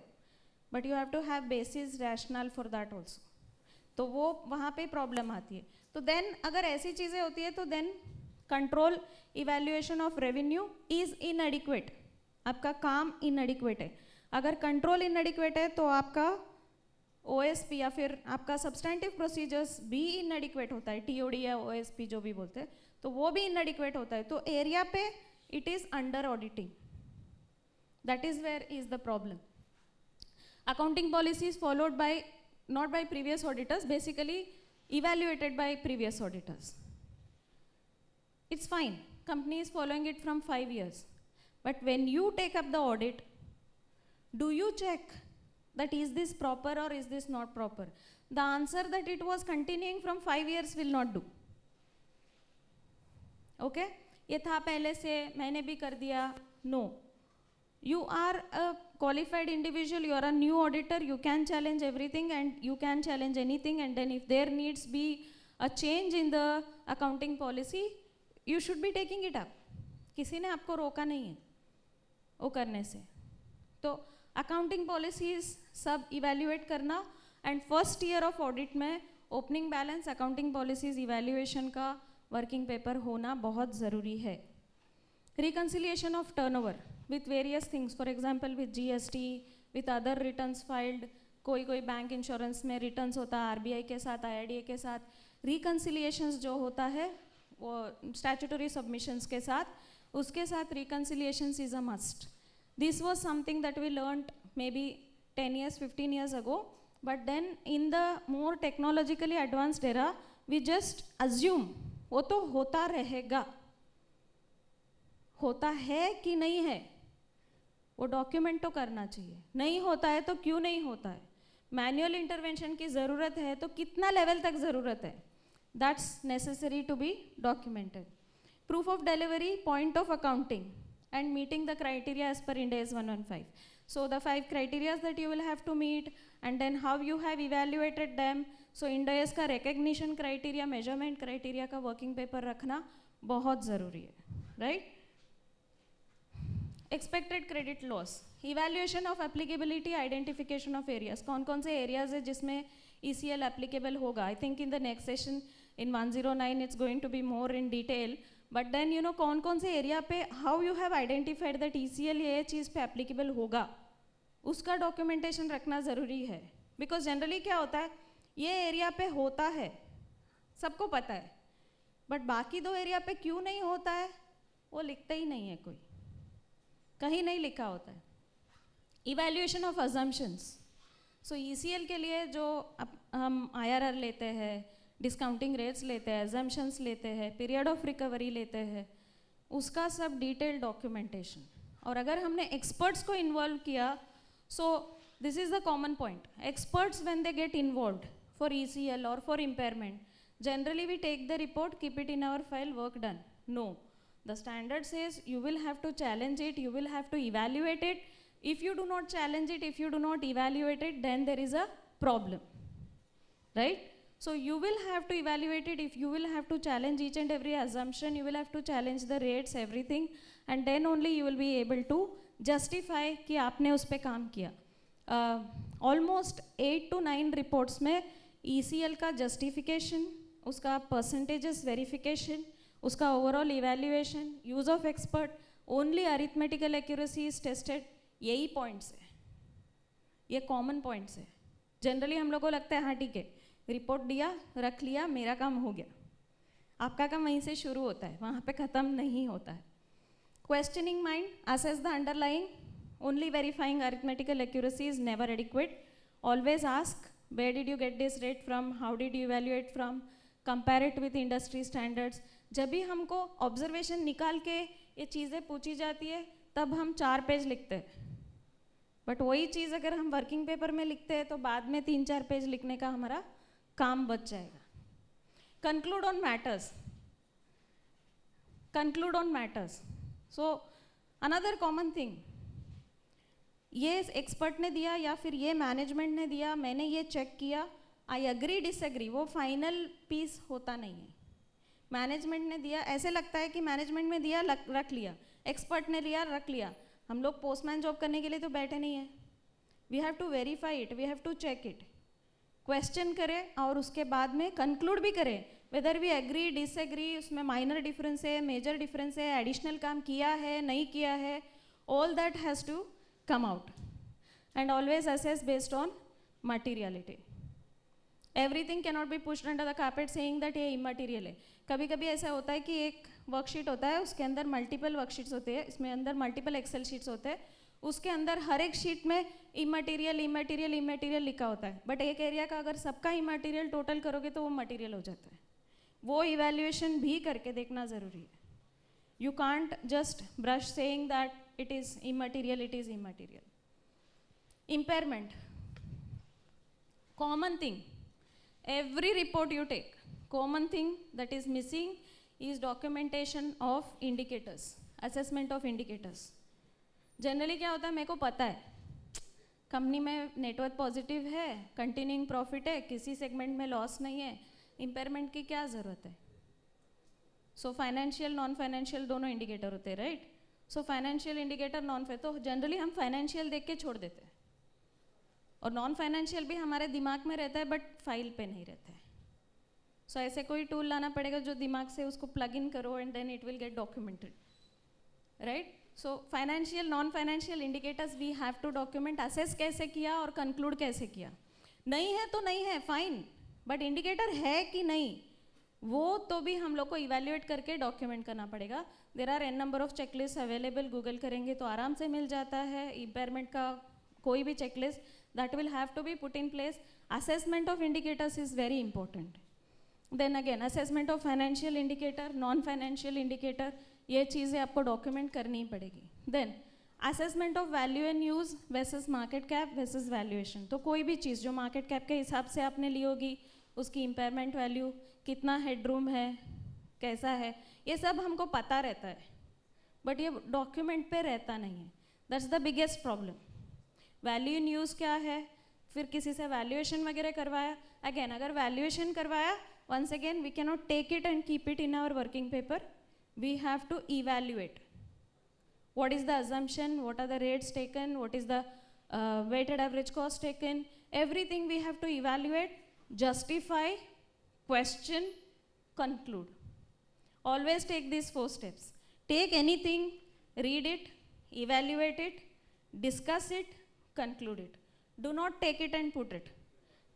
but you have to have basis rational for that also. तो वो वहाँ पे प्रॉब्लम आती है. तो देन अगर ऐसी चीज़ें होती है तो then control evaluation of revenue is inadequate. आपका काम इनएडिक्वेट है. अगर कंट्रोल इनएडिक्वेट है तो आपका OSP या फिर आपका सब्सटेंटिव प्रोसीजर्स भी इनएडिक्वेट होता है. TOD या OSP जो भी बोलते हैं तो वो भी इनएडिक्वेट होता है. तो एरिया पे it is under auditing. That is where is the problem. Accounting policies followed by not by previous auditors, basically evaluated by previous auditors. It's fine, company is following it from 5 years, but when you take up the audit, do you check that is this proper or is this not proper? The answer that it was continuing from 5 years will not do. Okay, ये था पहले से, मैंने भी कर दिया. No, you are a qualified individual, you are a new auditor, you can challenge everything and you can challenge anything, and then if there needs be a change in the accounting policy, you should be taking it up. किसी ने आपको रोका नहीं है वो करने से. तो accounting policies सब evaluate करना, and first year of audit में opening balance, accounting policies evaluation का working paper होना बहुत ज़रूरी है. Reconciliation of turnover with various things, for example with GST, with other returns filed. कोई बैंक इंश्योरेंस में रिटर्न्स होता है RBI के साथ, IRDA के साथ. रिकन्सिलिएशंस जो होता है वो स्टैट्यूटरी सबमिशंस के साथ, उसके साथ reconciliations is a must. This was something that we learned maybe 10 years, 15 years ago. But then in the more technologically advanced era, we just assume वो तो होता रहेगा, होता है कि नहीं है, वो डॉक्यूमेंट तो करना चाहिए, नहीं होता है तो क्यों नहीं होता है, मैनुअल इंटरवेंशन की ज़रूरत है तो कितना लेवल तक ज़रूरत है, that's necessary to be documented. Proof of delivery, point of accounting and meeting the criteria as per Ind AS 115. So the 5 criteria that you will have to meet, and then how you have evaluated them. So Ind AS का recognition criteria, measurement criteria का working paper रखना बहुत ज़रूरी है, right? Expected credit loss, evaluation of applicability, identification of areas. कौन कौन से areas है जिसमें ECL applicable होगा? I think in the next session in 109 it's going to be more in detail. But then you know कौन कौन से area पे how you have identified that ECL ये चीज़ पे एप्लीकेबल होगा, उसका डॉक्यूमेंटेशन रखना ज़रूरी है. बिकॉज जनरली क्या होता है, ये एरिया पे होता है, सबको पता है, बट बाकी 2 एरिया पे क्यों नहीं होता है वो लिखते ही नहीं है, कोई कहीं नहीं लिखा होता है. Evaluation of assumptions. So ECL के लिए जो हम IRR लेते हैं, डिस्काउंटिंग रेट्स लेते हैं, एजम्पशंस लेते हैं, पीरियड ऑफ रिकवरी लेते हैं, उसका सब डिटेल डॉक्यूमेंटेशन. और अगर हमने एक्सपर्ट्स को इन्वॉल्व किया, so this is the common point, experts when they get involved for ECL और for impairment, generally we take the report, keep it in our file, work done. No, the standard says you will have to challenge it, you will have to evaluate it. If you do not challenge it, if you do not evaluate it, then there is a problem, right? So you will have to evaluate it. If you will have to challenge each and every assumption, you will have to challenge the rates, everything, and then only you will be able to justify कि आपने उस पे काम किया. Almost 8 to 9 reports में ECL का justification, उसका percentages verification, उसका overall evaluation, use of expert, only arithmetical accuracy is tested. यही points है, ये common points है. Generally हम लोगों को लगता है हाँ ठीक है, रिपोर्ट दिया, रख लिया, मेरा काम हो गया. आपका काम वहीं से शुरू होता है, वहाँ पे ख़त्म नहीं होता है. Questioning mind, assess the underlying, only verifying arithmetical accuracy is never adequate. Always ask where did you get this rate from, how did you evaluate from, compare it with industry standards. जब भी हमको observation निकाल के ये चीज़ें पूछी जाती है तब हम 4 पेज लिखते हैं, बट वही चीज़ अगर हम वर्किंग पेपर में लिखते हैं तो बाद में 3-4 पेज लिखने का हमारा काम बच जाएगा. Conclude on matters, conclude on matters. So another common thing, ये एक्सपर्ट ने दिया या फिर ये मैनेजमेंट ने दिया, मैंने ये चेक किया, आई अग्री डिसएग्री, वो फाइनल पीस होता नहीं है. मैनेजमेंट ने दिया, ऐसे लगता है कि मैनेजमेंट में दिया रख लिया, एक्सपर्ट ने लिया रख लिया. हम लोग पोस्टमैन जॉब करने के लिए तो बैठे नहीं है. We have to verify it, we have to check it, question करें और उसके बाद में कंक्लूड भी करें वेदर वी एग्री डिसएग्री, उसमें माइनर डिफरेंस है, मेजर डिफरेंस है, एडिशनल काम किया है नहीं किया है, all that has to come out. And always assess based on materiality. Everything can not be pushed under the carpet saying that ये इमटीरियल है. कभी कभी ऐसा होता है कि एक वर्कशीट होता है, उसके अंदर मल्टीपल वर्कशीट्स होते हैं, इसमें अंदर मल्टीपल एक्सेल शीट्स होते हैं, उसके अंदर हर एक शीट में इमटीरियल इमटीरियल इमटीरियल लिखा होता है. बट एक एरिया का अगर सबका इमटीरियल टोटल करोगे तो वो मटीरियल हो जाता है. वो इवैल्यूएशन भी करके देखना ज़रूरी है. You can't just brush saying that it is immaterial, it is immaterial. Impairment, common thing, every report you take, common thing that is missing is documentation of indicators, assessment of indicators. Generally क्या होता है, मेरे को पता है company में net worth positive है, continuing profit है, किसी सेगमेंट में लॉस नहीं है, इम्पेयरमेंट की क्या ज़रूरत है. सो फाइनेंशियल नॉन फाइनेंशियल दोनों इंडिकेटर होते हैं, right. So financial indicator non, तो जनरली हम फाइनेंशियल देख के छोड़ देते हैं, और नॉन फाइनेंशियल भी हमारे दिमाग में रहता है बट फाइल पे नहीं रहता है. सो ऐसे कोई टूल लाना पड़ेगा जो दिमाग से उसको प्लग इन करो and then it will get documented, right. So financial non financial indicators we have to document. Assess कैसे किया और कंक्लूड कैसे किया, नहीं है तो नहीं है, फाइन, बट इंडिकेटर है कि नहीं वो तो भी हम लोग को इवैल्यूएट करके डॉक्यूमेंट करना पड़ेगा. There are n number of checklist available, Google करेंगे तो आराम से मिल जाता है. इम्पेयरमेंट का कोई भी checklist that will have to be put in place. Assessment of indicators is very important. Then again, assessment of financial indicator, non-financial indicator, ये चीज़ें आपको document करनी ही पड़ेगी. Then assessment of value and use versus market cap versus valuation. तो कोई भी चीज़ जो market cap के हिसाब से आपने ली होगी, उसकी impairment value, कितना headroom है, कैसा है, ये सब हमको पता रहता है. But ये document पे रहता नहीं है. That's the biggest problem. Value in use क्या है? फिर किसी से valuation वगैरह करवाया. Again, अगर valuation करवाया, once again we cannot take it and keep it in our working paper. We have to evaluate. What is the assumption? What are the rates taken? What is the weighted average cost taken? Everything we have to evaluate, justify, question, conclude. Always take these 4 steps. Take anything, read it, evaluate it, discuss it, conclude it. Do not take it and put it.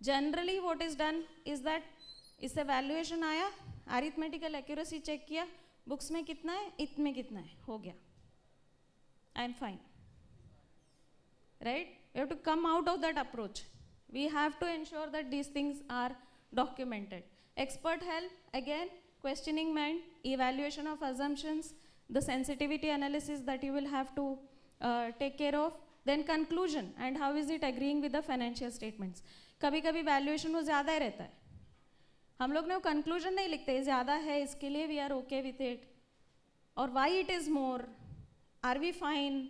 Generally what is done is that इससे valuation आया, arithmetical accuracy check किया, books में कितना है, इतने कितना है, हो गया. I am fine. Right? We have to come out of that approach. We have to ensure that these things are documented. Expert help, again, questioning mind, evaluation of assumptions, the sensitivity analysis that you will have to take care of, then conclusion and how is it agreeing with the financial statements. कभी कभी valuation वो ज़्यादा ही रहता है. हम लोग ने वो conclusion नहीं लिखते, ज़्यादा है इसके लिए we are okay with it, और why it is more, are we fine,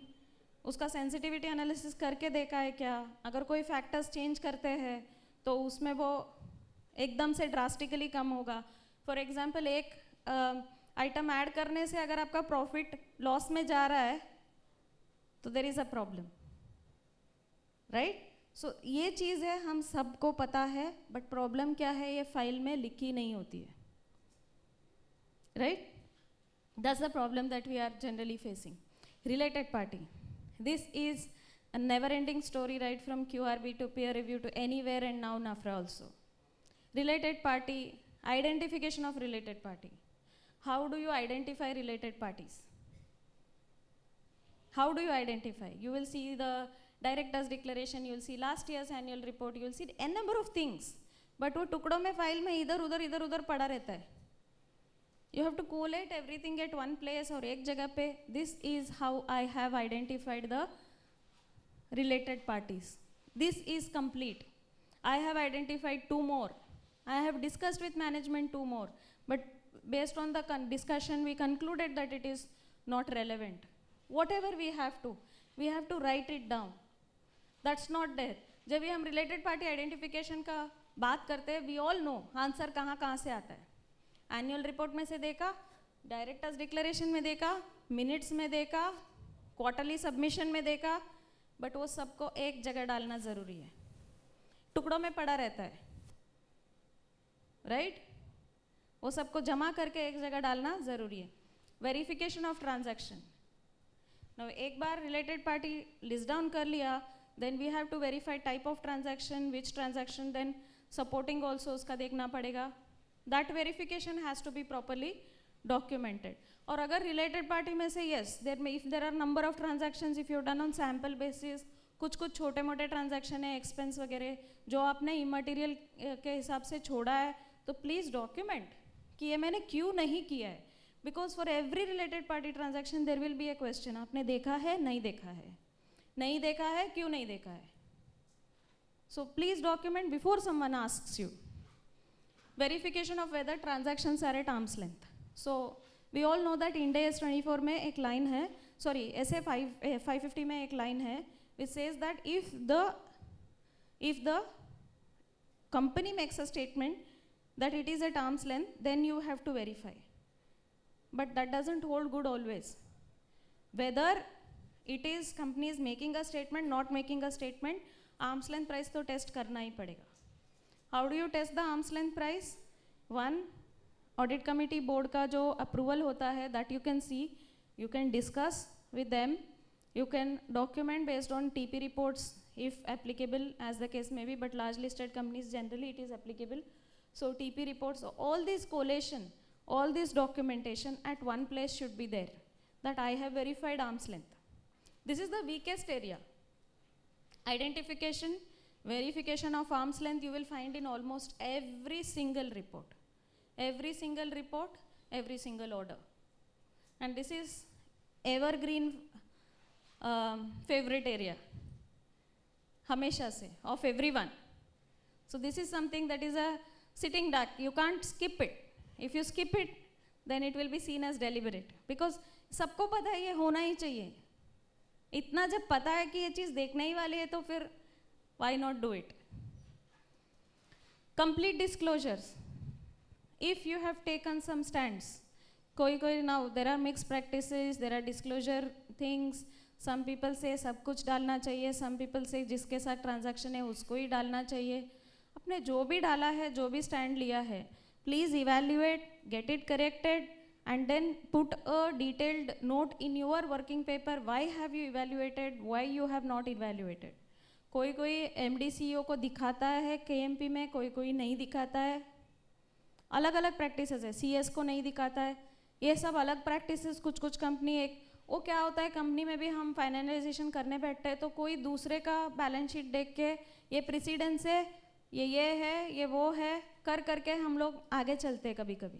उसका sensitivity analysis करके देखा है क्या, अगर कोई factors change करते हैं तो उसमें वो एकदम से drastically कम होगा. For example, एक item add करने से अगर आपका profit loss में जा रहा है तो there is a problem, right? So ये चीज़ है, हम सबको पता है, but problem क्या है, ये फाइल में लिखी नहीं होती है, right? That's the problem that we are generally facing. Related party. This is a never-ending story, right from QRB to peer review to anywhere and now NAFRA also. Related party, identification of related party. How do you identify related parties? How do you identify? You will see the director's declaration, you will see last year's annual report, you will see n number of things. But वो टुकड़ों में file में इधर उधर पड़ा रहता है. You have to collate everything at one place और एक जगह पे. This is how I have identified the related parties. This is complete. I have identified 2 more. I have discussed with management 2 more. But based on the discussion, we concluded that it is not relevant. Whatever we have to write it down. That's not there. जब भी हम related party identification का बात करते हैं, we all know answer कहाँ से आता है. Annual report में से देखा, director's declaration में देखा, minutes में देखा, quarterly submission में देखा, but वो सबको एक जगह डालना ज़रूरी है. टुकड़ों में पड़ा रहता है, right? वो सबको जमा करके एक जगह डालना ज़रूरी है. Verification of transaction. Now एक बार related party list down कर लिया, then we have to verify type of transaction, which transaction, then supporting also उसका देखना पड़ेगा. That verification has to be properly documented. और अगर related party में से yes, if there are number of transactions, if you've done on sample basis, कुछ छोटे मोटे transaction है, expense वगैरह जो आपने immaterial के हिसाब से छोड़ा है, तो please document कि ये मैंने क्यों नहीं किया है. Because for every related party transaction there will be a question. आपने देखा है, नहीं देखा है, नहीं देखा है, क्यों नहीं देखा है. So please document before someone asks you. Verification of whether transactions are at arm's length. So we all know that Ind AS 24 में एक line है, sorry SA 550 में एक line है, which says that if the company makes a statement that it is at arm's length, then you have to verify. But that doesn't hold good always. Whether it is company is making a statement, not making a statement, arm's length price तो test करना ही पड़ेगा. How do you test the arm's length price? One, audit committee board का जो approval होता है, that you can see, you can discuss with them, you can document based on TP reports if applicable, as the case may be, but large listed companies generally it is applicable. So TP reports, all this collation, all this documentation at one place should be there, that I have verified arm's length. This is the weakest area. Identification, Verification of arm's length you will find in almost every single report, every single order. And this is evergreen favorite area, hamesha se, of everyone. So this is something that is a sitting duck, you can't skip it. If you skip it, then it will be seen as deliberate, because सबको पता है ये होना ही चाहिए. इतना जब पता है कि ये चीज़ देखने ही वाली है तो फिर why not do it? Complete disclosures. If you have taken some stands, कोई now there are mixed practices, there are disclosure things. Some people say सब कुछ डालना चाहिए, some people say जिसके साथ transaction है उसको ही डालना चाहिए. अपने जो भी डाला है, जो भी stand लिया है, please evaluate, get it corrected, and then put a detailed note in your working paper. Why have you evaluated? Why you have not evaluated? कोई MD CEO को दिखाता है KMP में, कोई नहीं दिखाता है. अलग अलग प्रैक्टिसेस है. CS को नहीं दिखाता है. ये सब अलग प्रैक्टिसेस. कुछ कंपनी एक वो क्या होता है, कंपनी में भी हम फाइनलाइजेशन करने बैठते हैं तो कोई दूसरे का बैलेंस शीट देख के ये प्रेसिडेंस है, ये है, ये वो है, करके हम लोग आगे चलते हैं. कभी कभी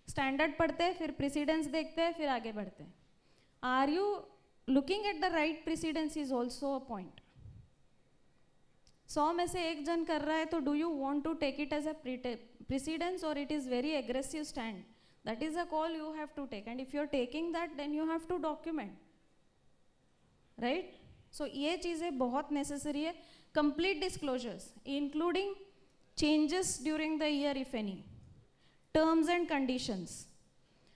स्टैंडर्ड पढ़ते हैं, फिर प्रेसिडेंस देखते हैं, फिर आगे बढ़ते हैं. Are you looking at the right precedence is also a point. 100 में से एक जन कर रहा है तो do you want to take it as a precedence और it is very aggressive stand. That is a call you have to take, and if you are taking that then you have to document, right. So ये चीज़ें बहुत necessary है. Complete disclosures including changes during the year if any, terms and conditions,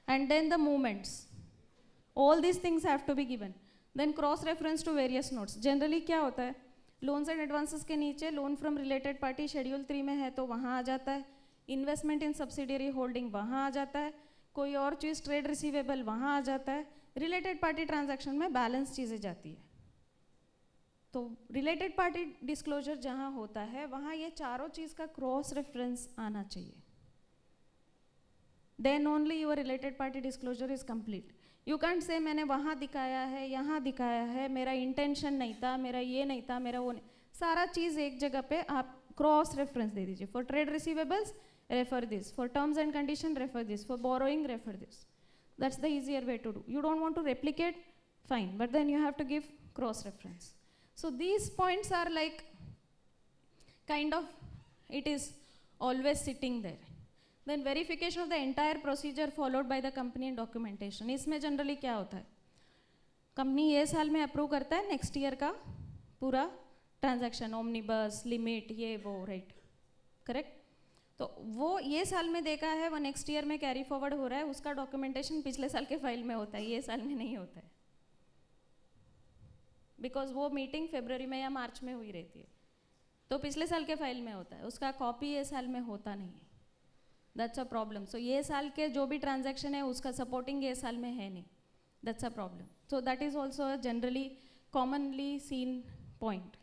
and then the movements. All these things have to be given. Then cross reference to various notes. Generally क्या होता है, loans and advances के नीचे loan from related party schedule 3 में है तो वहाँ आ जाता है. Investment in subsidiary holding वहाँ आ जाता है. कोई और चीज़ trade receivable वहाँ आ जाता है. Related party transaction में balance चीज़ें जाती है. तो रिलेटेड पार्टी डिस्क्लोजर जहाँ होता है वहाँ ये चारों चीज़ का क्रॉस रेफरेंस आना चाहिए. Then only your related party disclosure is complete. You can't say मैंने वहाँ दिखाया है, यहाँ दिखाया है, मेरा इंटेंशन नहीं था, मेरा ये नहीं था, मेरा वो नहीं. सारा चीज़ एक जगह पे आप क्रॉस रेफरेंस दे दीजिए. For trade receivables refer this, for terms and condition refer this, for borrowing refer this. That's the easier way to do. You don't want to replicate, fine, but then you have to give cross reference. So these points are like kind of, it is always sitting there. Then verification of the entire procedure followed by the company and documentation. इसमें generally क्या होता है, company ये साल में approve करता है next year का पूरा ट्रांजैक्शन, ओमनीबस, लिमिट, ये वो, राइट, करेक्ट. तो वो ये साल में देखा है, वो नेक्स्ट ईयर में कैरी फॉरवर्ड हो रहा है, उसका डॉक्यूमेंटेशन पिछले साल के फाइल में होता है, ये साल में नहीं होता है. बिकॉज वो मीटिंग फरवरी में या मार्च में हुई रहती है तो पिछले साल के फाइल में होता है, उसका कॉपी ये साल में होता नहीं है. That's a problem. सो ये साल के जो भी ट्रांजैक्शन है उसका सपोर्टिंग ये साल में है नहीं. That's a problem. So that is also a generally commonly seen point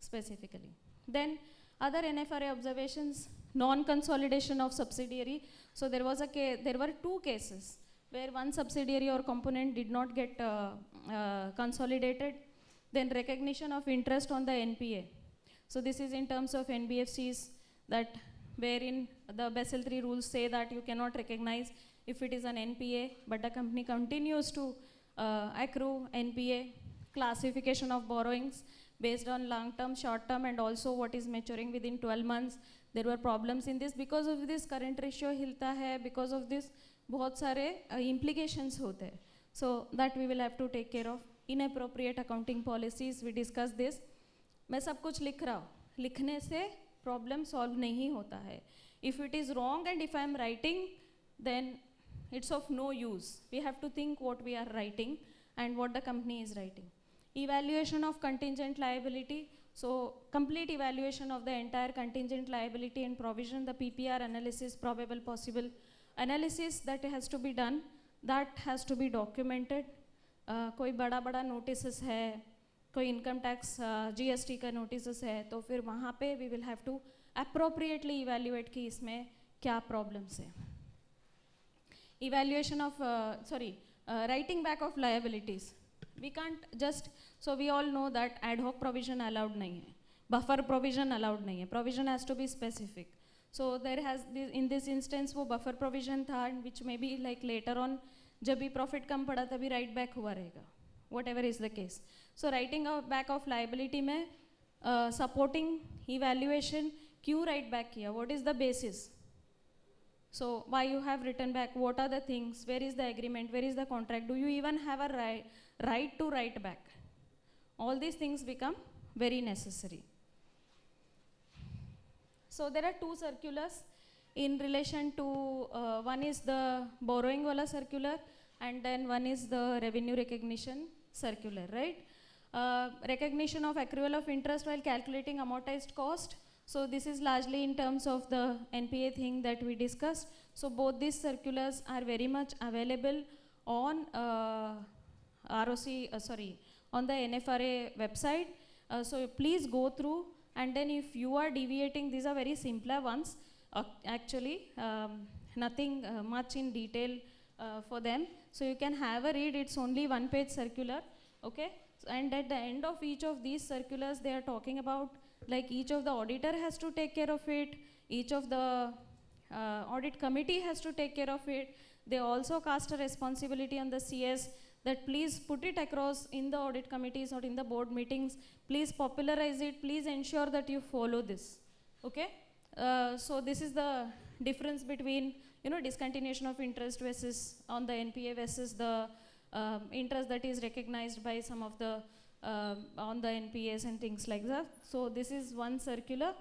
specifically. Then other NFRA observations, non consolidation of subsidiary. So there were 2 cases where one subsidiary or component did not get consolidated. Then recognition of interest on the NPA. So this is in terms of NBFCs, that wherein the Basel III rules say that you cannot recognize if it is an NPA, but the company continues to accrue NPA. Classification of borrowings based on long term, short term, and also what is maturing within 12 months. There were problems in this. Because of this current ratio हिलता है, because of this बहुत सारे implications होते हैं. So that we will have to take care of. Inappropriate accounting policies, we discuss this. मैं सब कुछ लिख रहा हूँ, लिखने से problem solve नहीं होता है. If it is wrong and if I am writing, then it's of no use. We have to think what we are writing and what the company is writing. Evaluation of contingent liability. So complete evaluation of the entire contingent liability and provision, the PPR analysis, probable possible analysis that has to be done, that has to be documented. कोई बड़ा बड़ा notices है, कोई income tax GST का notices है, तो फिर वहाँ पे we will have to appropriately evaluate कि इसमें क्या problems है. Evaluation of writing back of liabilities. We can't just, so we all know that ad hoc provision allowed नहीं है, बफर प्रोविजन अलाउड नहीं है, provision has to be specific. So there has in this instance वो buffer provision था which may be like later on जब भी profit कम पड़ा तभी राइट बैक हुआ रहेगा, what ever is the case. So writing back of liability में supporting evaluation क्यों राइट बैक किया, what is the basis, so why you have written back, what are the things, where is the agreement, where is the contract, do you even have a right to write back. All these things become very necessary. So there are two circulars in relation to one is the borrowing wala circular and then one is the revenue recognition circular, right? Recognition of accrual of interest while calculating amortized cost. So this is largely in terms of the NPA thing that we discussed. So both these circulars are very much available on on the NFRA website. So please go through, and then if you are deviating, these are very simpler ones. Actually, nothing much in detail for them. So you can have a read. It's only one-page circular, okay? And at the end of each of these circulars, they are talking about like each of the auditor has to take care of it, each of the audit committee has to take care of it. They also cast a responsibility on the CS that please put it across in the audit committees or in the board meetings, please popularize it, please ensure that you follow this, okay? So this is the difference between, you know, discontinuation of interest versus on the NPA versus the interest that is recognized by some of the on the NPAs and things like that. So this is one circular,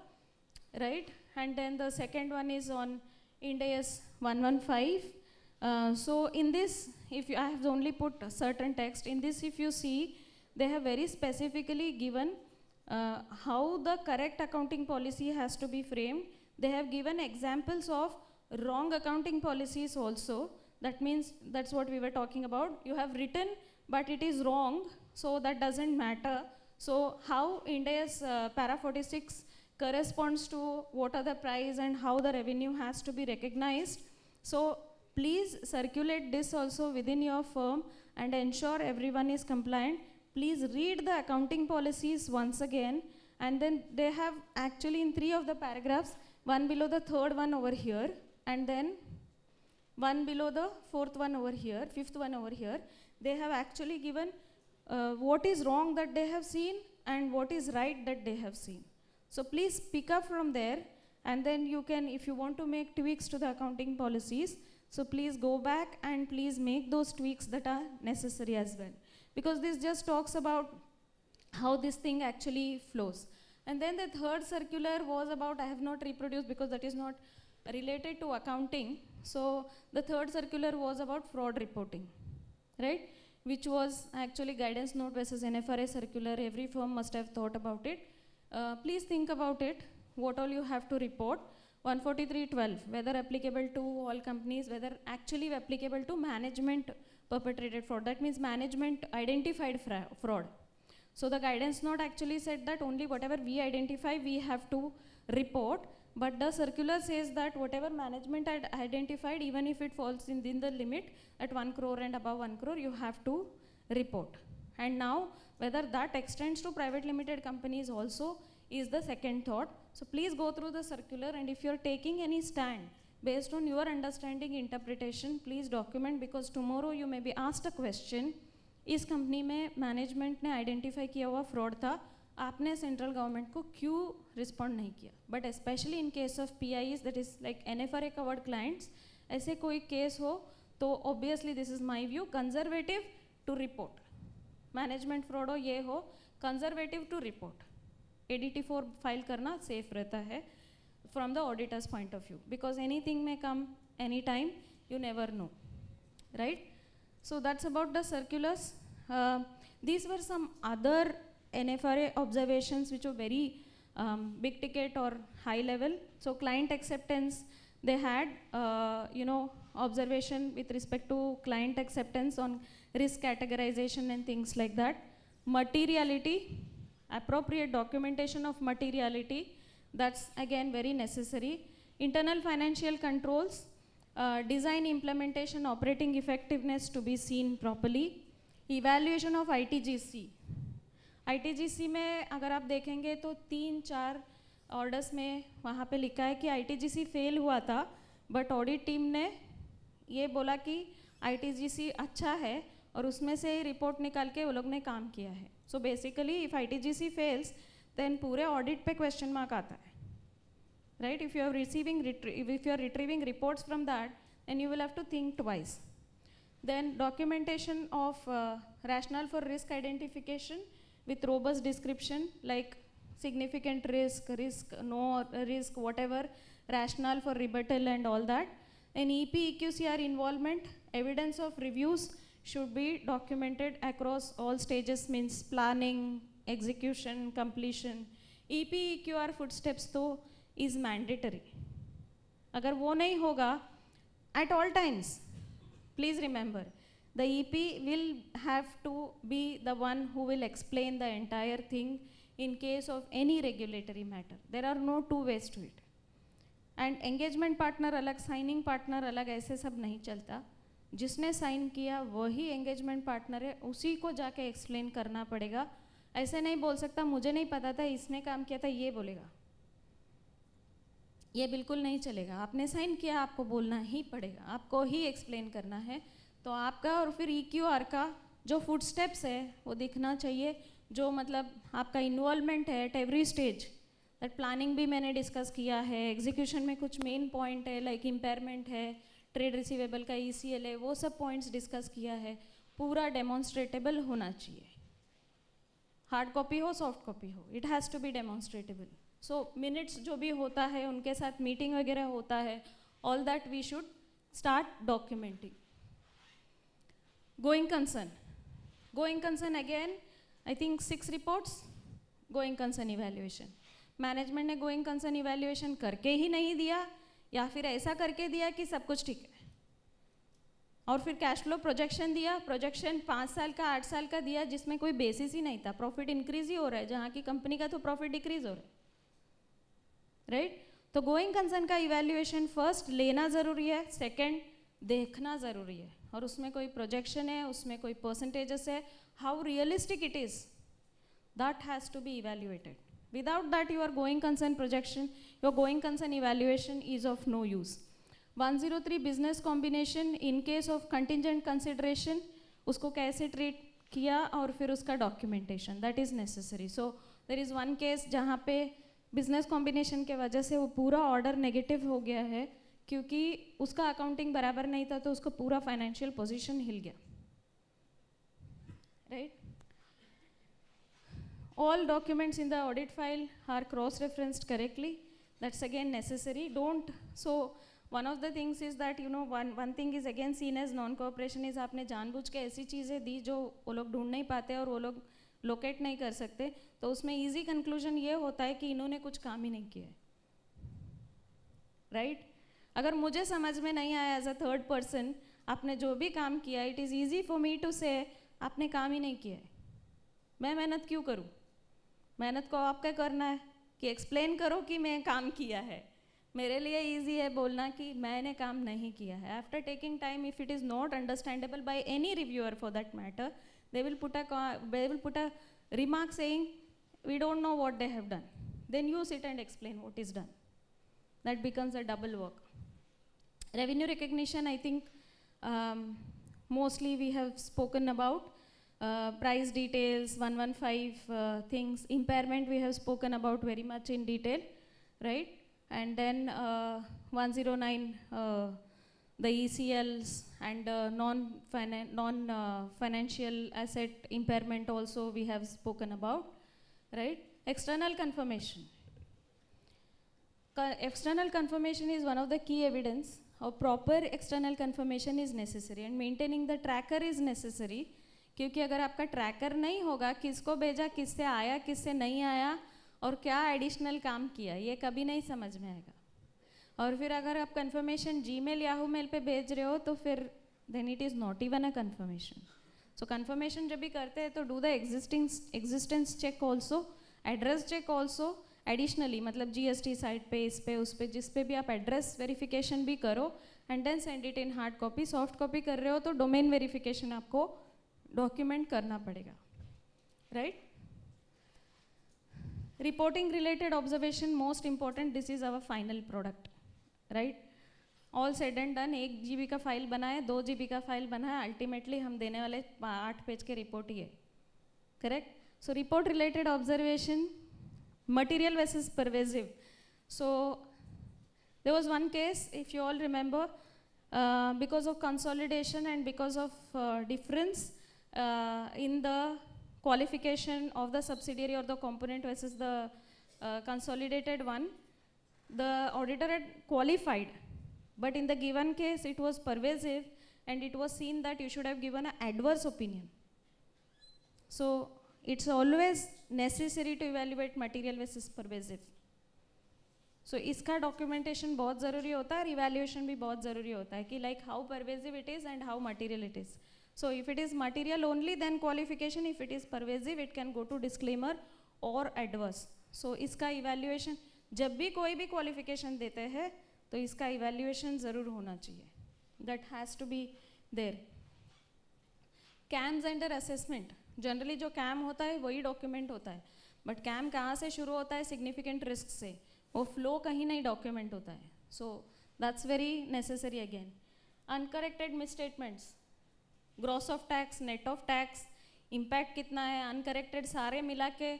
right? And then the second one is on Ind AS 115. So in this, if you, I have only put a certain text, in this if you see, they have very specifically given how the correct accounting policy has to be framed. They have given examples of wrong accounting policies also. That means that's what we were talking about. You have written, but it is wrong, so that doesn't matter. So how Ind AS para 46 corresponds to what are the price and how the revenue has to be recognized. So please circulate this also within your firm and ensure everyone is compliant. Please read the accounting policies once again, and then they have actually in 3 of the paragraphs, one below the 3rd one over here, and then one below the 4th one over here, 5th one over here. They have actually given what is wrong that they have seen and what is right that they have seen. So please pick up from there, and then you can, if you want to make tweaks to the accounting policies, so please go back and please make those tweaks that are necessary as well. Because this just talks about how this thing actually flows. And then the 3rd circular was about, I have not reproduced because that is not related to accounting. So the 3rd circular was about fraud reporting, right? Which was actually guidance note versus NFRA circular. Every firm must have thought about it. Please think about it, what all you have to report. 143.12, whether applicable to all companies, whether actually applicable to management perpetrated fraud. That means management identified fraud. So the guidance note actually said that only whatever we identify, we have to report. But the circular says that whatever management had identified, even if it falls in the limit at 1 crore and above 1 crore, you have to report. And now, whether that extends to private limited companies also is the second thought. So please go through the circular, and if you're taking any stand based on your understanding, interpretation, please document, because tomorrow you may be asked a question, इस company में management ने identify किया हुआ fraud था, आपने central government को क्यों respond नहीं किया. But specially in case of PIs, that is like NFRA covered clients, ऐसे कोई केस हो तो obviously this is my view, conservative to report. Management fraud हो, ये हो, conservative to report. ADT4 file करना सेफ रहता है from the auditors point of view, because anything में come any time, you never know, right? So that's about the circulars. These were some other NFRA observations which were very big ticket or high level. So client acceptance, they had observation with respect to client acceptance on risk categorization and things like that. Materiality, appropriate documentation of materiality, that's again very necessary. Internal financial controls, design, implementation, operating effectiveness to be seen properly. Evaluation of ITGC. ITGC में अगर आप देखेंगे तो 3-4 orders में वहाँ पे लिखा है कि ITGC फेल हुआ था, बट ऑडिट टीम ने ये बोला कि ITGC अच्छा है और उसमें से रिपोर्ट निकाल के वो लोग ने काम किया है. So basically if ITGC fails then पूरे ऑडिट पे क्वेश्चन मार्क आता है, right? If you are retrieving reports from that then you will have to think twice. Then documentation of rationale for risk identification with robust description like significant risk, no risk, whatever, rationale for rebuttal and all that. And EP EQCR involvement, evidence of reviews should be documented across all stages, means planning, execution, completion. EP EQR footsteps तो is mandatory. अगर वो नहीं होगा at all times, please remember, the EP will have to be the one who will explain the entire thing in case of any regulatory matter. There are no two ways to it. And engagement partner अलग, signing partner अलग, ऐसे सब नहीं चलता. जिसने sign किया वही engagement partner है, उसी को जाके एक्सप्लेन करना पड़ेगा. ऐसे नहीं बोल सकता मुझे नहीं पता था, इसने काम किया था, ये बोलेगा. ये बिल्कुल नहीं चलेगा. आपने साइन किया, आपको बोलना ही पड़ेगा, आपको ही एक्सप्लेन करना है. तो आपका और फिर EQR का जो फुट स्टेप्स है वो दिखना चाहिए, जो मतलब आपका इन्वॉल्वमेंट है at every stage. That planning भी मैंने डिस्कस किया है, एग्जीक्यूशन में कुछ मेन पॉइंट है लाइक इम्पेयरमेंट है, ट्रेड रिसीवेबल का ECL है, वो सब पॉइंट्स डिस्कस किया है. पूरा डेमोन्स्ट्रेटेबल होना चाहिए. हार्ड कॉपी हो सॉफ्ट कॉपी हो, it has to be demonstrable. So minutes जो भी होता है, उनके साथ मीटिंग वगैरह होता है, all that we should start documenting. Going concern again I think 6 reports. Going concern evaluation, management ने गोइंग कंसर्न इवैल्यूएशन करके ही नहीं दिया या फिर ऐसा करके दिया कि सब कुछ ठीक है, और फिर कैश फ्लो प्रोजेक्शन दिया. प्रोजेक्शन 5 साल का 8 साल का दिया जिसमें कोई बेसिस ही नहीं था. प्रॉफिट इंक्रीज ही हो रहा है, जहाँ की कंपनी का तो प्रॉफिट डिक्रीज हो रहा है, राइट? तो गोइंग कंसर्न का इवैल्यूएशन फर्स्ट लेना ज़रूरी है, सेकंड देखना ज़रूरी है, और उसमें कोई प्रोजेक्शन है, उसमें कोई परसेंटेजेस है, how realistic it is, that has to be evaluated. Without that your going concern projection, your going concern evaluation is of no use. 103 business combination in case of contingent consideration, उसको कैसे treat किया और फिर उसका documentation, that is necessary. So there is one case जहाँ पे business combination के वजह से वो पूरा ऑर्डर नेगेटिव हो गया है क्योंकि उसका अकाउंटिंग बराबर नहीं था, तो उसको पूरा फाइनेंशियल पोजीशन हिल गया, right? All documents in the audit file are cross-referenced correctly. That's again necessary. Don't. So one of the things is that one thing is again seen as non-cooperation is आपने जानबूझ के ऐसी चीज़ें दी जो वो लोग ढूंढ नहीं पाते और वो लोग लोकेट नहीं कर सकते, तो उसमें इजी कंक्लूजन ये होता है कि इन्होंने कुछ काम ही नहीं किया है, राइट? अगर मुझे समझ में नहीं आया एज अ थर्ड पर्सन आपने जो भी काम किया, it is easy for me to say आपने काम ही नहीं किया है. मैं मेहनत क्यों करूँ? मेहनत को आपका करना है कि एक्सप्लेन करो कि मैं काम किया है. मेरे लिए इजी है बोलना कि मैंने काम नहीं किया है. After taking time, if it is not understandable by any reviewer for that matter, they will put a remark saying we don't know what they have done. Then you sit and explain what is done. That becomes a double work. Revenue recognition, I think mostly we have spoken about. Price details, 115 things. Impairment we have spoken about very much in detail, right? And then 109 the ECLs and non-financial asset impairment also we have spoken about, right? External confirmation. External confirmation is one of the key evidence. A proper external confirmation is necessary and maintaining the tracker is necessary. क्योंकि अगर आपका tracker नहीं होगा, किसको भेजा, किससे आया, किससे नहीं आया और क्या एडिशनल काम किया, ये कभी नहीं समझ में आएगा. और फिर अगर आप कंफर्मेशन जीमेल याहू मेल पे भेज रहे हो तो फिर then it is not even a confirmation. So confirmation जब भी करते हैं तो do the existence check also, address check also additionally, मतलब GST साइट पे, इस पे, उस पे, जिस पे भी आप एड्रेस वेरिफिकेशन भी करो and then send it in hard copy. Soft copy कर रहे हो तो डोमेन वेरिफिकेशन आपको डॉक्यूमेंट करना पड़ेगा, right? Reporting related observation, most important, this is our final product, right? All said and done, 1 GB का फाइल बना है, 2 GB का फाइल बना है, अल्टीमेटली हम देने वाले 8 पेज के रिपोर्ट ही है, correct? So report related observation, material versus pervasive. So there was one case, if you all remember, because of consolidation and because of difference in the qualification of the subsidiary or the component versus the consolidated one, the auditor had qualified, but in the given case it was pervasive and it was seen that you should have given an adverse opinion. So it's always necessary to evaluate material versus pervasive. So इसका documentation बहुत ज़रूरी होता है और evaluation भी बहुत ज़रूरी होता है कि like how pervasive it is and how material it is. So if it is material only, then qualification. If it is pervasive, it can go to disclaimer or adverse. So इसका evaluation, जब भी कोई भी qualification देते हैं तो इसका evaluation ज़रूर होना चाहिए. That has to be there. CAMs under assessment. Generally जो CAM होता है वही document होता है. But CAM कहाँ से शुरू होता है? Significant risk से. वो flow कहीं नहीं document होता है. So that's very necessary again. Uncorrected misstatements. Gross of tax, net of tax, impact कितना है, uncorrected सारे मिला के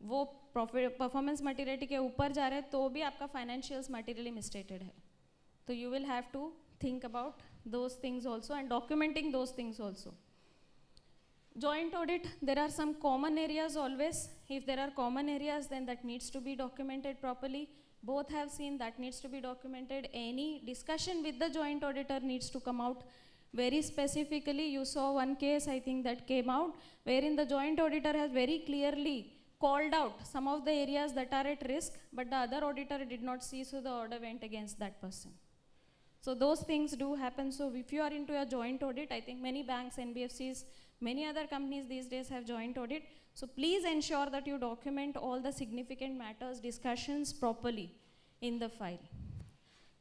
वो performance materiality के ऊपर जा रहे हैं तो भी आपका financials materially misstated है. तो you will have to think about those things also and documenting those things also. Joint audit, there are some common areas always. If there are common areas, then that needs to be documented properly. Both have seen that needs to be documented. Any discussion with the joint auditor needs to come out very specifically. You saw one case, I think, that came out, wherein the joint auditor has very clearly called out some of the areas that are at risk, but the other auditor did not see, so the order went against that person. So those things do happen. So if you are into a joint audit, I think many banks, NBFCs, many other companies these days have joint audit. So please ensure that you document all the significant matters, discussions properly in the file.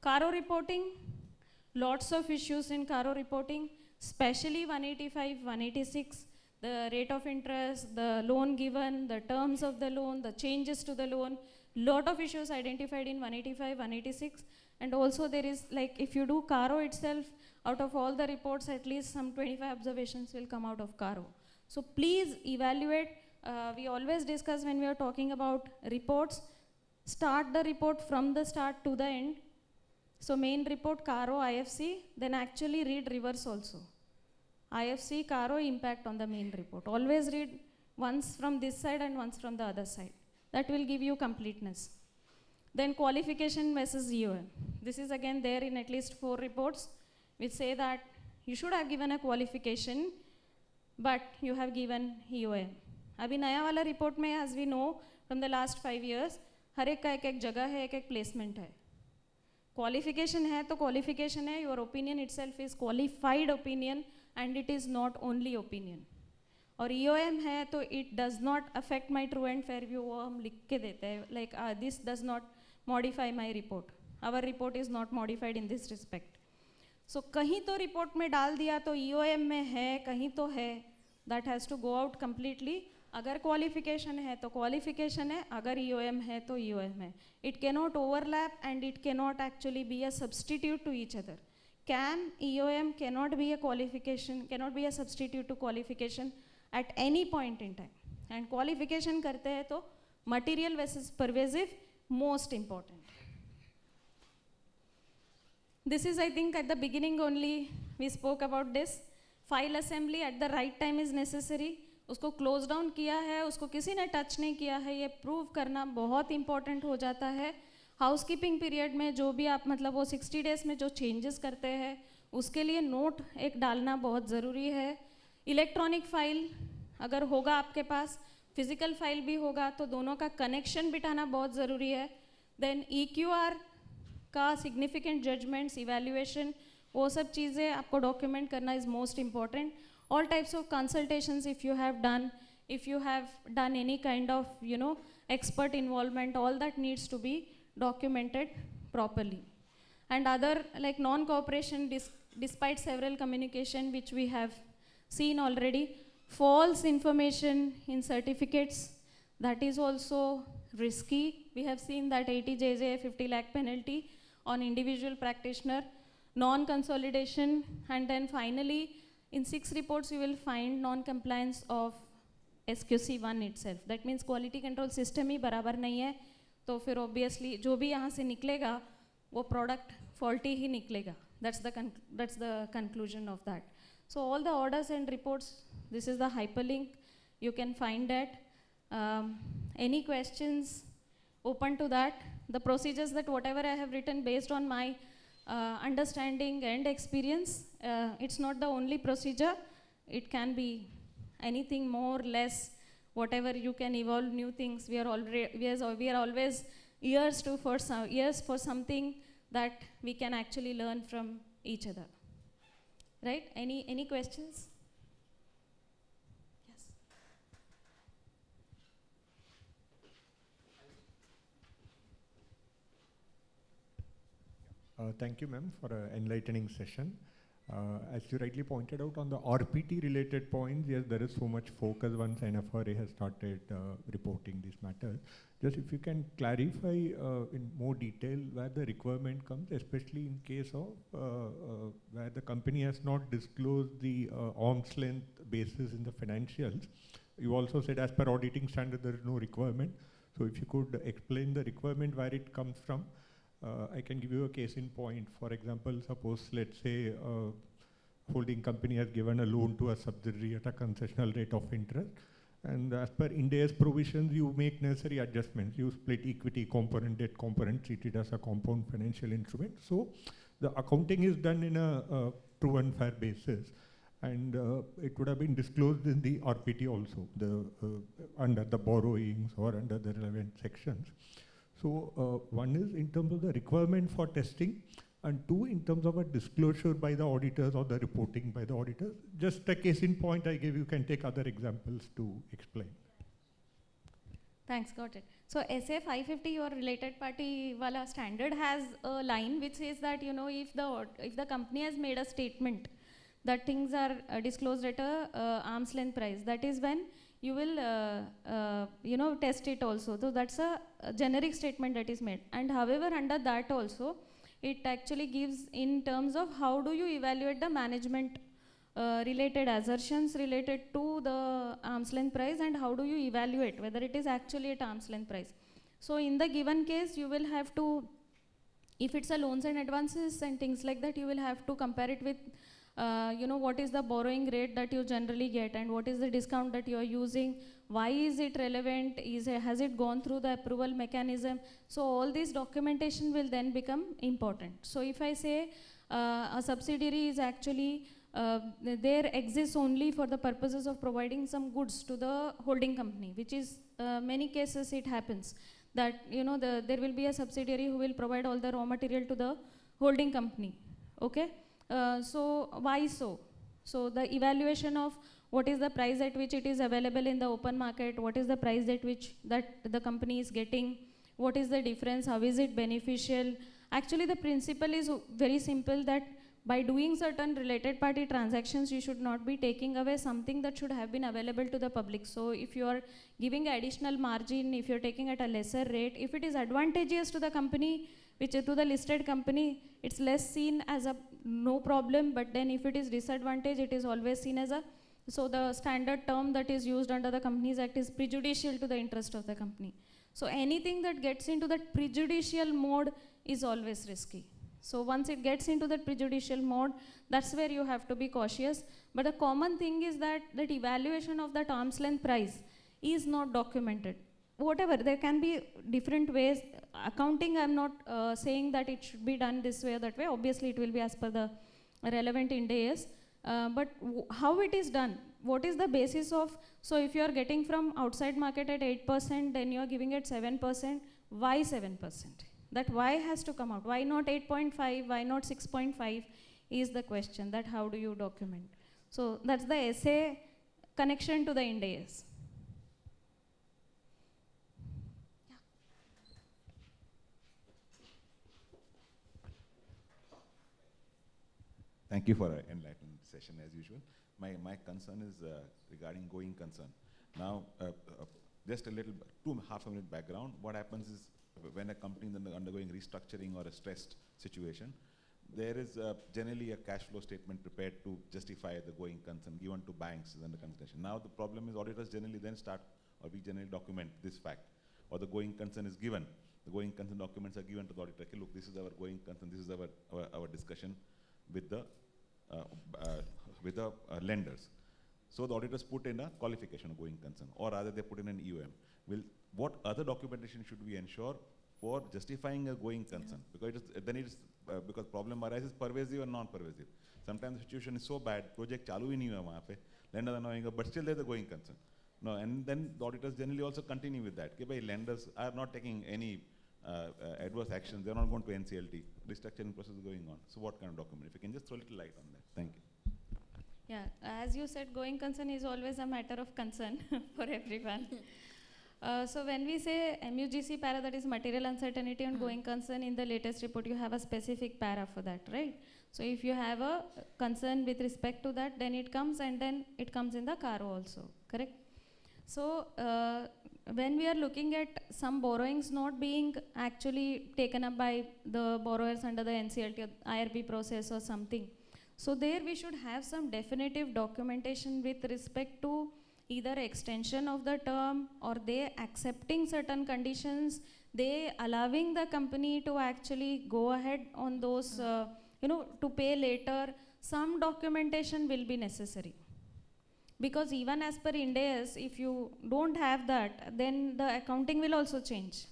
Caro reporting, lots of issues in Caro reporting, especially 185, 186, the rate of interest, the loan given, the terms of the loan, the changes to the loan, lot of issues identified in 185, 186. And also there is, like, if you do Caro itself, out of all the reports, at least some 25 observations will come out of Caro. So please evaluate. We always discuss when we are talking about reports, start the report from the start to the end. So main report, Caro, IFC, then actually read reverse also. IFC, Caro, impact on the main report. Always read once from this side and once from the other side. That will give you completeness. Then qualification versus EOM. This is again there in at least 4 reports, which say that you should have given a qualification, but you have given EOM. अभी नया वाला report में, as we know from the last 5 years, हर एक का एक जगह है, एक placement है. Qualification है तो qualification है. Your opinion itself is qualified opinion, and it is not only opinion. और EOM है तो it does not affect my true and fair view. वो हम लिख के देते हैं, like this does not modify my report. Our report is not modified in this respect. So कहीं तो report में डाल दिया तो EOM में है, कहीं तो है. That has to go out completely. अगर qualification है तो qualification है, अगर EOM है तो EOM है. It cannot overlap and it cannot actually be a substitute to each other. CAM, EOM cannot be a qualification, cannot be a substitute to qualification at any point in time. And qualification करते हैं तो material versus pervasive, most important. This is, I think, at the beginning only we spoke about this. File assembly at the right time is necessary. उसको close down किया है, उसको किसी ने touch नहीं किया है, ये prove करना बहुत important हो जाता है. Housekeeping period में जो भी आप मतलब वो 60 days में जो changes करते हैं, उसके लिए note एक डालना बहुत ज़रूरी है. Electronic file अगर होगा आपके पास, physical file भी होगा, तो दोनों का connection बिठाना बहुत ज़रूरी है. Then EQR का significant judgments, evaluation, वो सब चीज़ें आपको document करना is most important. All types of consultations if you have done any kind of, expert involvement, all that needs to be documented properly. And other, like non-cooperation despite several communication which we have seen already, false information in certificates, that is also risky. We have seen that 80 JJ, 50 lakh penalty on individual practitioner, non-consolidation, and then finally, in 6 reports, you will find non-compliance of SQC1 itself. That means quality control system ही बराबर नहीं है, तो फिर obviously जो भी यहाँ से निकलेगा, वो product faulty ही निकलेगा. That's the conclusion of that. So all the orders and reports, this is the hyperlink. You can find that. Any questions? Open to that. The procedures that whatever I have written based on my understanding and experience, it's not the only procedure. It can be anything more, less, whatever you can evolve new things. We are always ears for something that we can actually learn from each other. Right? Any questions? Yes. Thank you, ma'am, for an enlightening session. As you rightly pointed out on the RPT related points, yes, there is so much focus once NFRA has started reporting these matters. Just if you can clarify in more detail where the requirement comes, especially in case of where the company has not disclosed the arm's length basis in the financials. You also said as per auditing standard there is no requirement. So if you could explain the requirement where it comes from. I can give you a case in point. For example, suppose let's say holding company has given a loan to a subsidiary at a concessional rate of interest, and as per Ind AS provisions, you make necessary adjustments. You split equity component, debt component, treat it as a compound financial instrument. So the accounting is done in a true and fair basis, and it would have been disclosed in the RPT also, under the borrowings or under the relevant sections. So one is in terms of the requirement for testing, and two in terms of a disclosure by the auditors or the reporting by the auditors. Just a case in point I gave, you can take other examples to explain. Thanks, got it. So SA 550 or related party wala standard has a line which says that, you know, if the company has made a statement that things are disclosed at a arm's length price, that is when you will test it also. So that's a generic statement that is made. And however, under that also, it actually gives in terms of how do you evaluate the management related assertions related to the arm's length price, and how do you evaluate whether it is actually at arm's length price. So in the given case, you will have to, if it's a loans and advances and things like that, you will have to compare it with what is the borrowing rate that you generally get, and what is the discount that you are using, why is it relevant, has it gone through the approval mechanism. So all this documentation will then become important. So if I say a subsidiary is actually there exists only for the purposes of providing some goods to the holding company, which is many cases it happens that there will be a subsidiary who will provide all the raw material to the holding company. Okay. So why so? So the evaluation of what is the price at which it is available in the open market, what is the price at which that the company is getting, what is the difference, how is it beneficial. Actually the principle is very simple, that by doing certain related party transactions, you should not be taking away something that should have been available to the public. So if you are giving additional margin, if you are taking at a lesser rate, if it is advantageous to the company, which to the listed company, it's less seen as a no problem, but then if it is disadvantage, it is always seen as a, so the standard term that is used under the Companies Act is prejudicial to the interest of the company. So anything that gets into that prejudicial mode is always risky. So once it gets into that prejudicial mode, that's where you have to be cautious. But the common thing is that evaluation of that arm's length price is not documented. Whatever, there can be different ways. Accounting, I'm not saying that it should be done this way or that way. Obviously, it will be as per the relevant Ind AS. But how it is done, what is the basis of, so if you are getting from outside market at 8%, then you are giving it 7%, why 7%? That why has to come out. Why not 8.5, why not 6.5 is the question, that how do you document. So that's the essay connection to the Ind AS. Thank you for an enlightened session as usual. My concern is regarding going concern. Now, Just a little, 2.5 minute background. What happens is when a company is undergoing restructuring or a stressed situation, there is generally a cash flow statement prepared to justify the going concern given to banks under consideration. Now the problem is auditors generally then start, or we generally document this fact, or the going concern is given. The going concern documents are given to the auditor. Okay, look, this is our going concern. This is our discussion with the lenders. So the auditors put in a qualification of going concern, or rather they put in an EOM. What other documentation should we ensure for justifying a going concern? Because because problem arises pervasive or non-pervasive. Sometimes the situation is so bad, project chalu hi nahi hua wahan pe, lenders are knowing, but still there's a going concern. No, and then the auditors generally also continue with that. Okay, lenders are not taking any adverse actions. They're not going to NCLT. Restructuring process is going on. So what kind of document? If you can just throw a little light on that. Thank you. Yeah, as you said, going concern is always a matter of concern for everyone. So when we say MUGC para, that is material uncertainty and going concern, in the latest report you have a specific para for that, right? So if you have a concern with respect to that, then it comes, and then it comes in the CARO also, correct? So when we are looking at some borrowings not being actually taken up by the borrowers under the NCLT or IRB process or something, so there we should have some definitive documentation with respect to either extension of the term, or they accepting certain conditions, they allowing the company to actually go ahead on those, to pay later. Some documentation will be necessary. Because even as per Ind AS, if you don't have that, then the accounting will also change.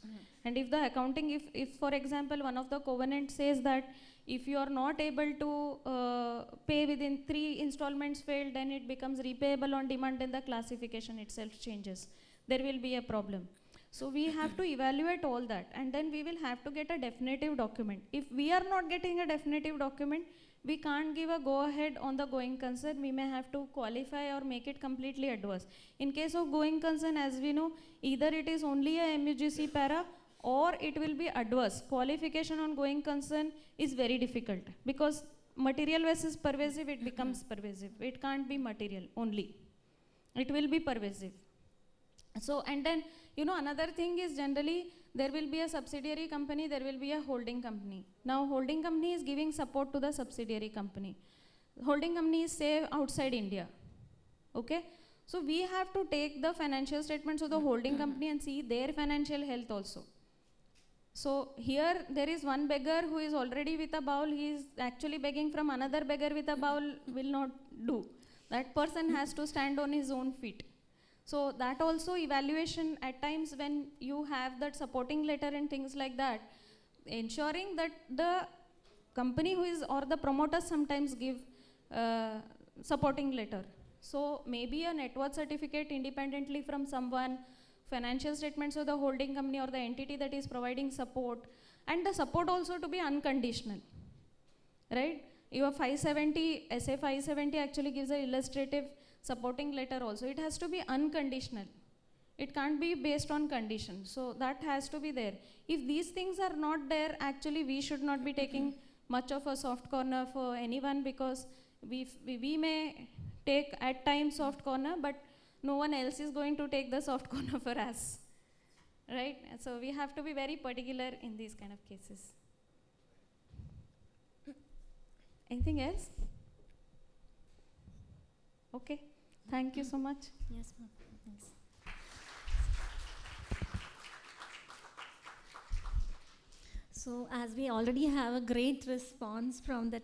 And if the accounting, if for example, one of the covenants says that if you are not able to pay within 3 installments failed, then it becomes repayable on demand, then the classification itself changes. There will be a problem. So we have to evaluate all that, and then we will have to get a definitive document. If we are not getting a definitive document, we can't give a go ahead on the going concern. We may have to qualify or make it completely adverse. In case of going concern, as we know, either it is only a MUGC para, or it will be adverse. Qualification on going concern is very difficult, because material versus pervasive, it becomes pervasive. It can't be material only. It will be pervasive. So, and then, another thing is generally there will be a subsidiary company, there will be a holding company. Now, holding company is giving support to the subsidiary company. Holding company is, say, outside India. Okay? So, we have to take the financial statements of the holding company and see their financial health also. So here there is one beggar who is already with a bowl, he is actually begging from another beggar with a bowl, will not do. That person has to stand on his own feet. So that also evaluation at times, when you have that supporting letter and things like that, ensuring that the company who is, or the promoter sometimes give supporting letter. So maybe a net worth certificate independently from someone, financial statements of the holding company or the entity that is providing support, and the support also to be unconditional, right? Your 570, SA 570 actually gives an illustrative supporting letter also. It has to be unconditional. It can't be based on condition. So that has to be there. If these things are not there, actually we should not be taking much of a soft corner for anyone, because we may take at times soft corner, but no one else is going to take the soft corner for us, right? So we have to be very particular in these kind of cases. Anything else? Okay, thank you so much. Yes, ma'am. Thanks. So as we already have a great response from the